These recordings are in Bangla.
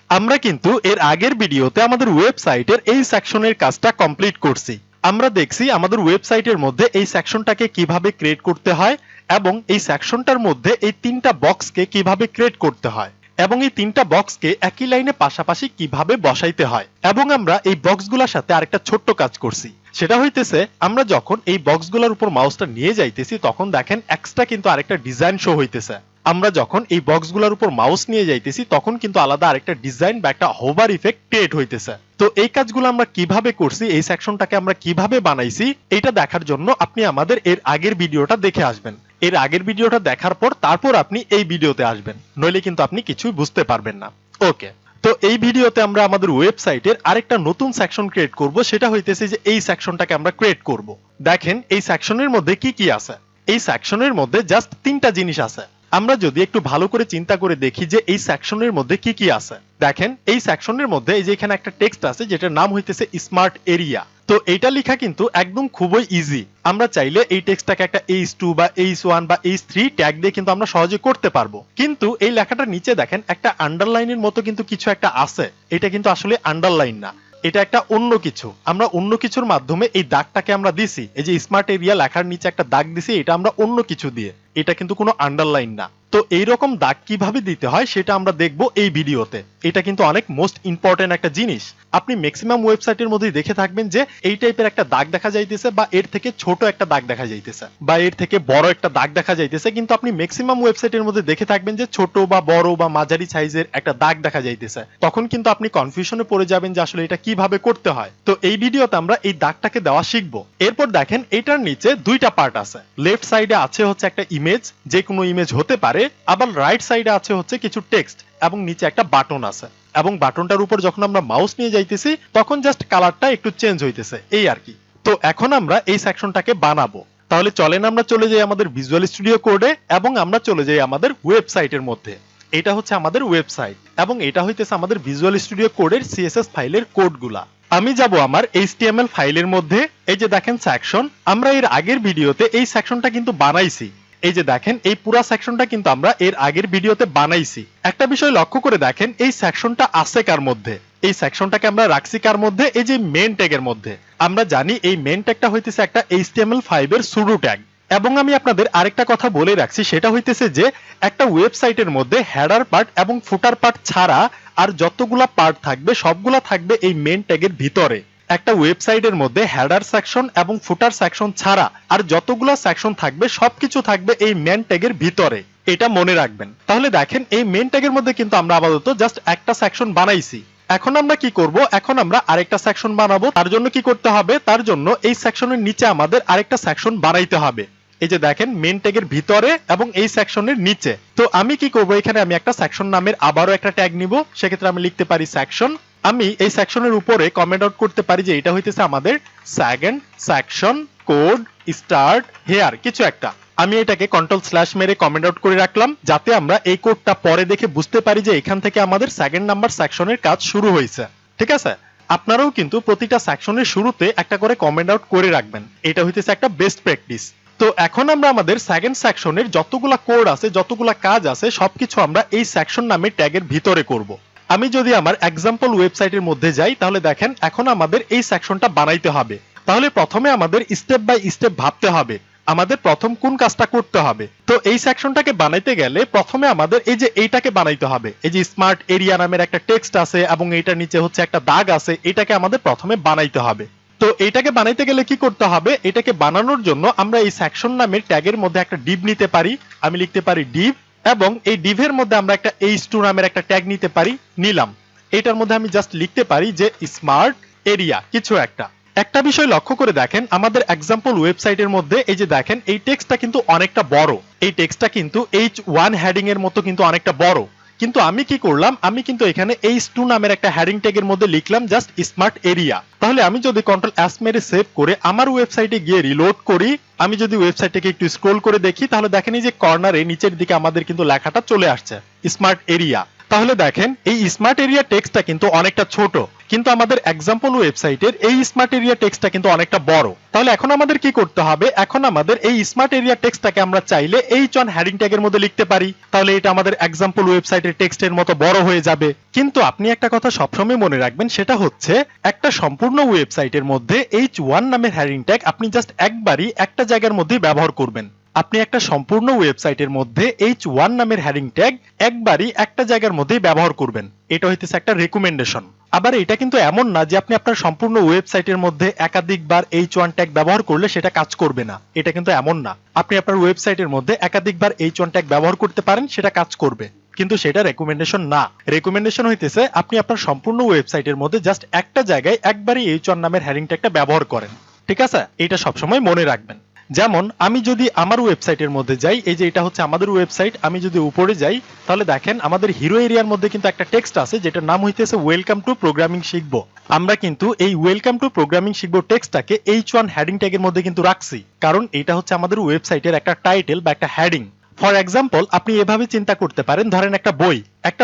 আমরা কিন্তু এর আগের ভিডিওতে আমাদের ওয়েবসাইটের এই সেকশনের কাজটা কমপ্লিট করছি। আমরা দেখছি আমাদের ওয়েবসাইটের মধ্যে এই সেকশনটাকে কিভাবে ক্রিয়েট করতে হয় এবং এই সেকশনটার মধ্যে এই তিনটা বক্সকে কিভাবে ক্রিয়েট করতে হয় এবং এই তিনটা বক্সকে একই লাইনে পাশাপাশি কিভাবে বসাইতে হয়। এবং আমরা এই বক্সগুলোর সাথে আরেকটা ছোট্ট কাজ করছি, সেটা হইতেছে আমরা যখন এই বক্সগুলোর উপর মাউসটা নিয়ে যাইতেছি তখন দেখেন এক্সট্রা কিন্তু আরেকটা ডিজাইন শো হইতেছে। আমরা যখন এই বক্সগুলোর উপর মাউস নিয়ে যাইতেছি তখন কিন্তু আলাদা আরেকটা ডিজাইন বা একটা হোভার ইফেক্ট ক্রিয়েট হইতেছে। তো এই কাজগুলো আমরা কিভাবে করছি, এই সেকশনটাকে আমরা কিভাবে বানাইছি, এটা দেখার জন্য আপনি আমাদের এর আগের ভিডিওটা দেখে আসবেন। এর আগের ভিডিওটা দেখার পর তারপর আপনি এই ভিডিওতে আসবেন, নইলে কিন্তু আপনি কিছুই বুঝতে পারবেন না। ওকে, তো এই ভিডিওতে আমরা আমাদের ওয়েবসাইটের আরেকটা নতুন সেকশন ক্রিয়েট করব, সেটা হইতেছে যে এই সেকশনটাকে আমরা ক্রিয়েট করব। দেখেন এই সেকশনের মধ্যে কি কি আছে। এই সেকশনের মধ্যে জাস্ট তিনটা জিনিস আছে। আমরা যদি একটু ভালো করে চিন্তা করে দেখি যে এই সেকশনের মধ্যে কি কি আছে, দেখেন এই সেকশনের মধ্যে এই যে এখানে একটা টেক্সট আছে যেটার নাম হইতেছে স্মার্ট এরিয়া। তো এইটা লেখা কিন্তু একদম খুবই ইজি। আমরা চাইলে এই টেক্সটটাকে একটা H2 বা H1 বা H3 ট্যাগ দিয়ে কিন্তু আমরা সহজে করতে পারবো, কিন্তু এই লেখাটার নিচে দেখেন একটা আন্ডারলাইনের মতো কিন্তু কিছু একটা আছে। এটা কিন্তু আসলে আন্ডারলাইন না, এটা একটা অন্য কিছু। আমরা অন্য কিছুর মাধ্যমে এই দাগটাকে আমরা দিছি, এই যে স্মার্ট এরিয়া লেখার নিচে একটা দাগ দিছি, এটা আমরা অন্য কিছু দিয়ে, এটা কিন্তু কোনো আন্ডারলাইন না। তো এইরকম দাগ কিভাবে দিতে হয় সেটা আমরা দেখব এই ভিডিওতে। এটা কিন্তু অনেক মোস্ট ইম্পর্টেন্ট একটা জিনিস। আপনি ম্যাক্সিমাম ওয়েবসাইটের মধ্যে দেখে থাকবেন যে এই টাইপের একটা দাগ দেখা যাইতেছে বা এর থেকে ছোট একটা দাগ দেখা যাইতেছে বা এর থেকে বড় একটা দাগ দেখা যাইতেছে, কিন্তু আপনি ম্যাক্সিমাম ওয়েবসাইটের মধ্যে দেখে থাকবেন যে ছোট বা বড় বা মাঝারি সাইজের একটা দাগ দেখা যাইতেছে। তখন কিন্তু আপনি কনফিউশনে পড়ে যাবেন যে আসলে এটা কিভাবে করতে হয়। তো এই ভিডিওতে আমরা এই দাগটাকে দেওয়া শিখবো। এরপর দেখেন এটার নিচে দুইটা পার্ট আছে। লেফট সাইডে আছে হচ্ছে একটা ইমেজ, যে কোনো ইমেজ হতে পারে, আবার রাইট সাইডে আছে হচ্ছে কিছু টেক্সট এবং নিচে একটা বাটন আছে। এবং বাটনটার উপর যখন আমরা মাউস নিয়ে যাইতেছি তখন জাস্ট কালারটা একটু চেঞ্জ হইতেছে, এই আর কি। তো এখন আমরা এই সেকশনটাকে বানাবো। তাহলে চলেন আমরা চলে যাই আমাদের ভিজুয়াল স্টুডিও কোডে এবং আমরা চলে যাই আমাদের ওয়েবসাইটের মধ্যে। এটা হচ্ছে আমাদের ওয়েবসাইট এবং এটা হইতেছে আমাদের ভিজুয়াল স্টুডিও কোডের সিএসএস ফাইলের কোডগুলা। আমি যাব আমার HTML ফাইলের মধ্যে। এই যে দেখেন সেকশন, আমরা এর আগের ভিডিওতে এই সেকশনটা কিন্তু বানাইছি। এই যে দেখেন এই পুরো সেকশনটা কিন্তু আমরা এর আগের ভিডিওতে বানাইছি। একটা বিষয় লক্ষ্য করে দেখেন এই সেকশনটা আছে কার মধ্যে, এই সেকশনটাকে আমরা রাখছি কার মধ্যে, এই যে মেইন ট্যাগের মধ্যে। আমরা জানি এই মেইন ট্যাগটা হইতেছে একটা HTML5 এর সুডো ট্যাগ। এবং আমি আপনাদের আরেকটা কথা বলে রাখছি, সেটা হইতেছে যে একটা ওয়েবসাইটের মধ্যে হেডার পার্ট এবং ফুটার পার্ট ছাড়া আর যতগুলা পার্ট থাকবে সবগুলা থাকবে এই মেইন ট্যাগের ভিতরে। একটা ওয়েবসাইটের মধ্যে হেডার সেকশন এবং ফুটার সেকশন ছাড়া আর যতগুলা সেকশন থাকবে সবকিছু থাকবে এই মেইন ট্যাগের ভিতরে, এটা মনে রাখবেন। তাহলে দেখেন এই মেইন ট্যাগের মধ্যে কিন্তু আমরা আপাতত জাস্ট একটা সেকশন বানাইছি। এখন আমরা কি করব, এখন আমরা আরেকটা সেকশন বানাবো। তার জন্য কি করতে হবে, তার জন্য এই সেকশনের নিচে আমাদের আরেকটা সেকশন বানাইতে হবে। এই যে দেখেন মেইন ট্যাগের ভিতরে এবং এই সেকশনের নিচে। তো আমি কি করব, এখানে আমি একটা সেকশন নামের আবারও একটা ট্যাগ নিব। সেক্ষেত্রে আমি লিখতে পারি সেকশন। আমি এই সেকশনের উপরে কমেন্ট আউট করতে পারি যে এটা হইতেছে আমাদের second section code start here কিছু একটা। আমি এটাকে কন্ট্রোল/ মেরে কমেন্ট আউট করে রাখলাম, যাতে আমরা এই কোডটা পরে দেখে বুঝতে পারি যে এখান থেকে আমাদের সেকেন্ড নাম্বার সেকশনের কাজ শুরু হয়েছে। ঠিক আছে, আপনারাও কিন্তু প্রতিটা সেকশনের শুরুতে একটা করে কমেন্ট আউট করে রাখবেন। এটা হইতেছে একটা বেস্ট প্র্যাকটিস। তো এখন আমরা আমাদের সেকেন্ড সেকশনের যতগুলা কোড আছে, যতগুলা কাজ আছে, সবকিছু আমরা এই সেকশন নামের ট্যাগের ভিতরে করব। আমি যদি আমার এক্সাম্পল ওয়েবসাইটের মধ্যে যাই তাহলে দেখেন এখন আমাদের এই সেকশনটা বানাইতে হবে। তাহলে প্রথমে আমাদের স্টেপ বাই স্টেপ ভাবতে হবে আমাদের প্রথম কোন কাজটা করতে হবে। তো এই সেকশনটাকে বানাইতে গেলে প্রথমে আমাদের এই যে এইটাকে বানাইতে হবে। এই যে স্মার্ট এরিয়া নামের একটা টেক্সট আছে এবং এইটার নিচে হচ্ছে একটা দাগ আছে, এটাকে আমাদের প্রথমে বানাইতে হবে। তো এইটাকে বানাইতে গেলে কি করতে হবে, এটাকে বানানোর জন্য আমরা এই সেকশন নামের ট্যাগের মধ্যে একটা ডিভ নিতে পারি। আমি লিখতে পারি ডিভ এবং এই ডিভের মধ্যে আমরা একটা H2 নামের একটা ট্যাগ নিতে পারি, নিলাম। এটার মধ্যে আমি জাস্ট লিখতে পারি যে স্মার্ট এরিয়া কিছু একটা। একটা বিষয় লক্ষ্য করে দেখেন আমাদের এক্সাম্পল ওয়েবসাইটের মধ্যে এই যে দেখেন এই টেক্সটটা কিন্তু অনেকটা বড়। এই টেক্সটটা কিন্তু H1 হেডিং এর মতো কিন্তু অনেকটা বড়। কিন্তু আমি কি করলাম, আমি কিন্তু এখানে H2 নামের একটা হেডিং ট্যাগের মধ্যে লিখলাম জাস্ট স্মার্ট এরিয়া। তাহলে আমি যদি কন্ট্রোল/S মেরে সেভ করে আমার ওয়েবসাইটে গিয়ে রিলোড করি, আমি যদি ওয়েবসাইটটাকে একটু স্ক্রল করে দেখি তাহলে দেখেন এই যে কর্নারে নিচের দিকে আমাদের কিন্তু লেখাটা চলে আসছে স্মার্ট এরিয়া। তাহলে দেখেন এই স্মার্ট এরিয়া টেক্সটটা কিন্তু অনেকটা ছোট, কিন্তু আমাদের এক্সাম্পল ওয়েবসাইটের এই স্মার্ট এরিয়া টেক্সটটা কিন্তু অনেকটা বড়। তাহলে এখন আমাদের কি করতে হবে, এখন আমাদের এই স্মার্ট এরিয়া টেক্সটটাকে আমরা চাইলে H1 হেডিং ট্যাগের মধ্যে লিখতে পারি, তাহলে এটা আমাদের এক্সাম্পল ওয়েবসাইটের টেক্সটের মতো বড় হয়ে যাবে। কিন্তু আপনি একটা কথা সবসময় মনে রাখবেন, সেটা হচ্ছে একটা সম্পূর্ণ ওয়েবসাইটের মধ্যে H1 নামের হেডিং ট্যাগ আপনি জাস্ট একবারই একটা জায়গার মধ্যে ব্যবহার করবেন। আপনি একটা সম্পূর্ণ ওয়েবসাইটের মধ্যে H1 নামের হেডিং ট্যাগ একবারই একটা জায়গার মধ্যেই ব্যবহার করবেন। এটা হইতেছে একটা রেকমেন্ডেশন। আবার এটা কিন্তু এমন না যে আপনি আপনার সম্পূর্ণ ওয়েবসাইটের মধ্যে একাধিকবার H1 ট্যাগ ব্যবহার করলে সেটা কাজ করবে না, এটা কিন্তু এমন না। আপনি আপনার ওয়েবসাইটের মধ্যে একাধিকবার H1 ট্যাগ ব্যবহার করতে পারেন, সেটা কাজ করবে, কিন্তু সেটা রেকমেন্ডেশন না। রেকমেন্ডেশন হইতেছে আপনি আপনার সম্পূর্ণ ওয়েবসাইটের মধ্যে জাস্ট একটা জায়গায় একবারই H1 নামের হেডিং ট্যাগটা ব্যবহার করেন। ঠিক আছে, এটা সবসময় মনে রাখবেন। যেমন আমি যদি আমার ওয়েবসাইটের মধ্যে যাই, এই যে এটা হচ্ছে আমাদের ওয়েবসাইট, আমি যদি উপরে যাই তাহলে দেখেন আমাদের হিরো এরিয়ার মধ্যে কিন্তু একটা টেক্সট আছে যেটার নাম হইতেছে ওয়েলকাম টু প্রোগ্রামিং শিখবো। আমরা কিন্তু এই ওয়েলকাম টু প্রোগ্রামিং শিখবো টেক্সটটাকে H1 হেডিং ট্যাগের মধ্যে কিন্তু রাখছি, কারণ এটা হচ্ছে আমাদের ওয়েবসাইটের একটা টাইটেল বা একটা হেডিং। ফর এক্সাম্পল আপনি এভাবে চিন্তা করতে পারেন, ধরেন একটা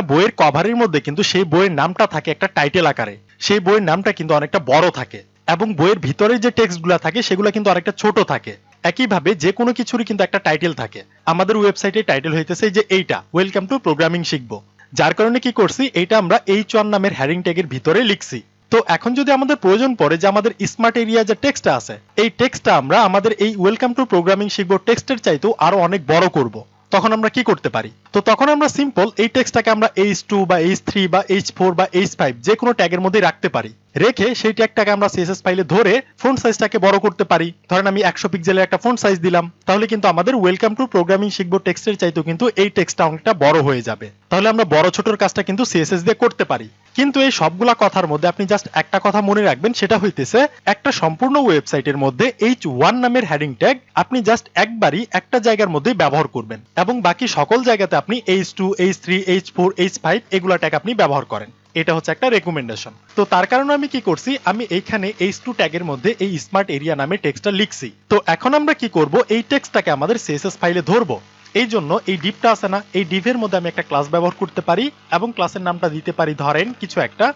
বইয়ের কভারের মধ্যে কিন্তু সেই বইয়ের নামটা থাকে একটা টাইটেল আকারে, সেই বইয়ের নামটা কিন্তু অনেকটা বড় থাকে, এবং বইয়ের ভিতরে যে টেক্সটগুলো থাকে সেগুলো কিন্তু অনেকটা ছোট থাকে। একইভাবে যে কোনো কিছুরই কিন্তু একটা টাইটেল থাকে। আমাদের ওয়েবসাইটের টাইটেল হইতেছে যে এইটা ওয়েলকাম টু প্রোগ্রামিং শিখবো, যার কারণে কি করছি, এইটা আমরা H1 নামের হেডিং ট্যাগের ভিতরে লিখছি। তো এখন যদি আমাদের প্রয়োজন পড়ে যে আমাদের স্মার্ট এরিয়া যে টেক্সটটা আছে, এই টেক্সটটা আমরা আমাদের এই ওয়েলকাম টু প্রোগ্রামিং শিখবো টেক্সটের চাইতেও আরো অনেক বড় করব, তখন আমরা কি করতে পারি? তো তখন আমরা সিম্পল এই টেক্সটটাকে আমরা H2 বা H3 বা H4 বা H5 যে কোনো ট্যাগের মধ্যে রাখতে পারি। রেখে সেই ট্যাগটাকে আমরা CSS ফাইলে ধরে ফন্ট সাইজটাকে বড় করতে পারি। ধরেন আমি 100 পিক্সেলের একটা ফন্ট সাইজ দিলাম, তাহলে কিন্তু আমাদের ওয়েলকাম টু প্রোগ্রামিং শিখবো টেক্সটের চাইতেও কিন্তু এই টেক্সটটা অনেকটা বড় হয়ে যাবে। তাহলে আমরা বড় ছোটর কাজটা কিন্তু CSS দিয়ে করতে পারি। কিন্তু এই সবগুলা কথার মধ্যে আপনি জাস্ট একটা কথা মনে রাখবেন, সেটা হইতেছে একটা সম্পূর্ণ ওয়েবসাইটের মধ্যে H1 নামের হেডিং ট্যাগ আপনি জাস্ট একবারই একটা জায়গার মধ্যে ব্যবহার করবেন, এবং বাকি সকল জায়গাতে আপনি H2, H3, H4, H5 এগুলা ট্যাগ আপনি ব্যবহার করেন। এটা হচ্ছে একটা রেকমেন্ডেশন। তো তার কারণে আমি কি করছি, আমি এইখানে H2 ট্যাগের মধ্যে এই স্মার্ট এরিয়া নামে টেক্সটটা লিখছি। তো এখন আমরা কি করব, এই টেক্সটটাকে আমাদের CSS ফাইলে ধরবো। এই জন্য এই ডিভটা আছে না, এই ডিভের মধ্যে আমি একটা ক্লাস ব্যবহার করতে পারি, এবং ক্লাসের নামটা দিতে পারি ধরেন কিছু একটা,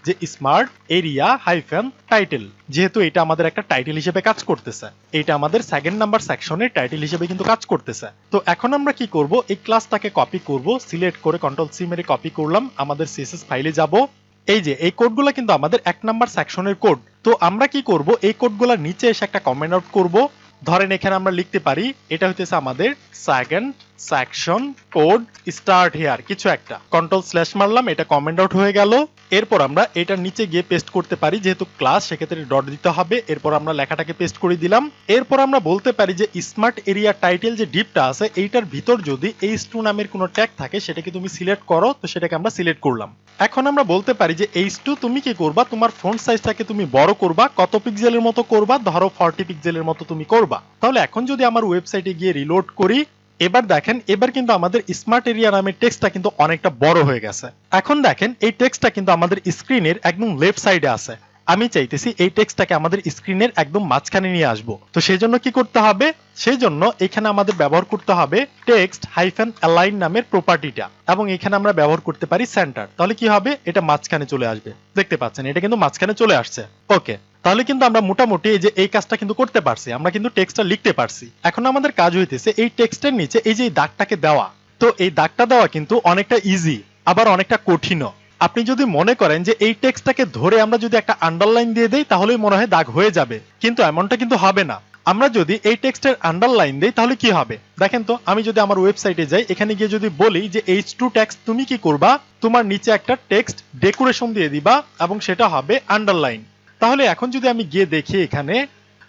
যে স্মার্ট এরিয়া হাইফেন টাইটেল। যেহেতু এটা আমাদের একটা টাইটেল হিসেবে কাজ করতেছে, এটা আমাদের সেকেন্ড নাম্বার সেকশনের টাইটেল হিসেবে কিন্তু কাজ করতেছে। তো এখন আমরা কি করব, এই ক্লাসটাকে কপি করব, সিলেক্ট করে Ctrl+C মেরে কপি করলাম, আমাদের CSS ফাইলে যাব। এই যে এই কোডগুলো কিন্তু আমাদের এক নাম্বার সেকশনের কোড। তো আমরা কি করব, এই কোডগুলোর নিচে এসে একটা কমেন্ট আউট করব। ধরেন এখানে আমরা লিখতে পারি এটা হইতেছে আমাদের second section code start here কিছু একটা, Ctrl/ মারলাম, এটা কমেন্ট আউট হয়ে গেল। এরপর আমরা এটার নিচে গিয়ে পেস্ট করতে পারি, যেহেতু ক্লাস সেক্ষেত্রে ডট দিতে হবে। এরপর আমরা লেখাটাকে পেস্ট করে দিলাম। এরপর আমরা বলতে পারি যে স্মার্ট এরিয়া টাইটেল যে ডিপটা আছে এইটার ভিতর যদি H2 নামের কোনো ট্যাগ থাকে সেটাকে তুমি সিলেক্ট করো, তো সেটাকে আমরা সিলেক্ট করলাম। এখন আমরা বলতে পারি যে H2 তুমি কি করবা, তোমার ফন্ট সাইজটাকে তুমি বড় করবা, কত পিক্সেলের মতো করবা, ধরো 40 পিক্সেলের মতো তুমি করবা। তাহলে এখন যদি আমার ওয়েবসাইটে গিয়ে রিলোড করি, এবার দেখেন এবার কিন্তু আমাদের স্মার্ট এরিয়া নামের টেক্সটটা কিন্তু অনেকটা বড় হয়ে গেছে। এখন দেখেন এই টেক্সটটা কিন্তু আমাদের স্ক্রিনের একদম লেফট সাইডে আছে। আমি চাইতেছি এই টেক্সটটাকে আমাদের স্ক্রিনের একদম মাঝখানে নিয়ে আসবো। তো সেই জন্য কি করতে হবে, সেই জন্য এখানে আমাদের ব্যবহার করতে হবে টেক্সট হাইফেন অ্যালাইন নামের প্রপার্টিটা, এবং এখানে আমরা ব্যবহার করতে পারি সেন্টার। তাহলে কি হবে, এটা মাঝখানে চলে আসবে। দেখতে পাচ্ছেন এটা কিন্তু মাঝখানে চলে আসছে। ওকে, তাহলে কিন্তু আমরা মোটামুটি এই যে এই কাজটা কিন্তু করতে পারছি, আমরা কিন্তু টেক্সটটা লিখতে পারছি। এখন আমাদের কাজ হইতেছে এই টেক্সটের নিচে এই যে দাগটাকে দেওয়া। তো এই দাগটা দেওয়া কিন্তু অনেকটা ইজি, আবার অনেকটা কঠিনও। আপনি যদি মনে করেন যে এই টেক্সটটাকে ধরে আমরা যদি একটা আন্ডারলাইন দিয়ে দেই তাহলেই মনে হয় দাগ হয়ে যাবে, কিন্তু এমনটা কিন্তু হবে না। আমরা যদি এই টেক্সটের আন্ডারলাইন দেই তাহলে কি হবে দেখেন তো। আমি যদি আমার ওয়েবসাইটে যাই, এখানে গিয়ে যদি বলি যে H2 টেক্সট তুমি কি করবা, তোমার নিচে একটা টেক্সট ডেকোরেশন দিয়ে দিবা এবং সেটা হবে আন্ডারলাইন। তাহলে এখন যদি আমি গিয়ে দেখি এখানে,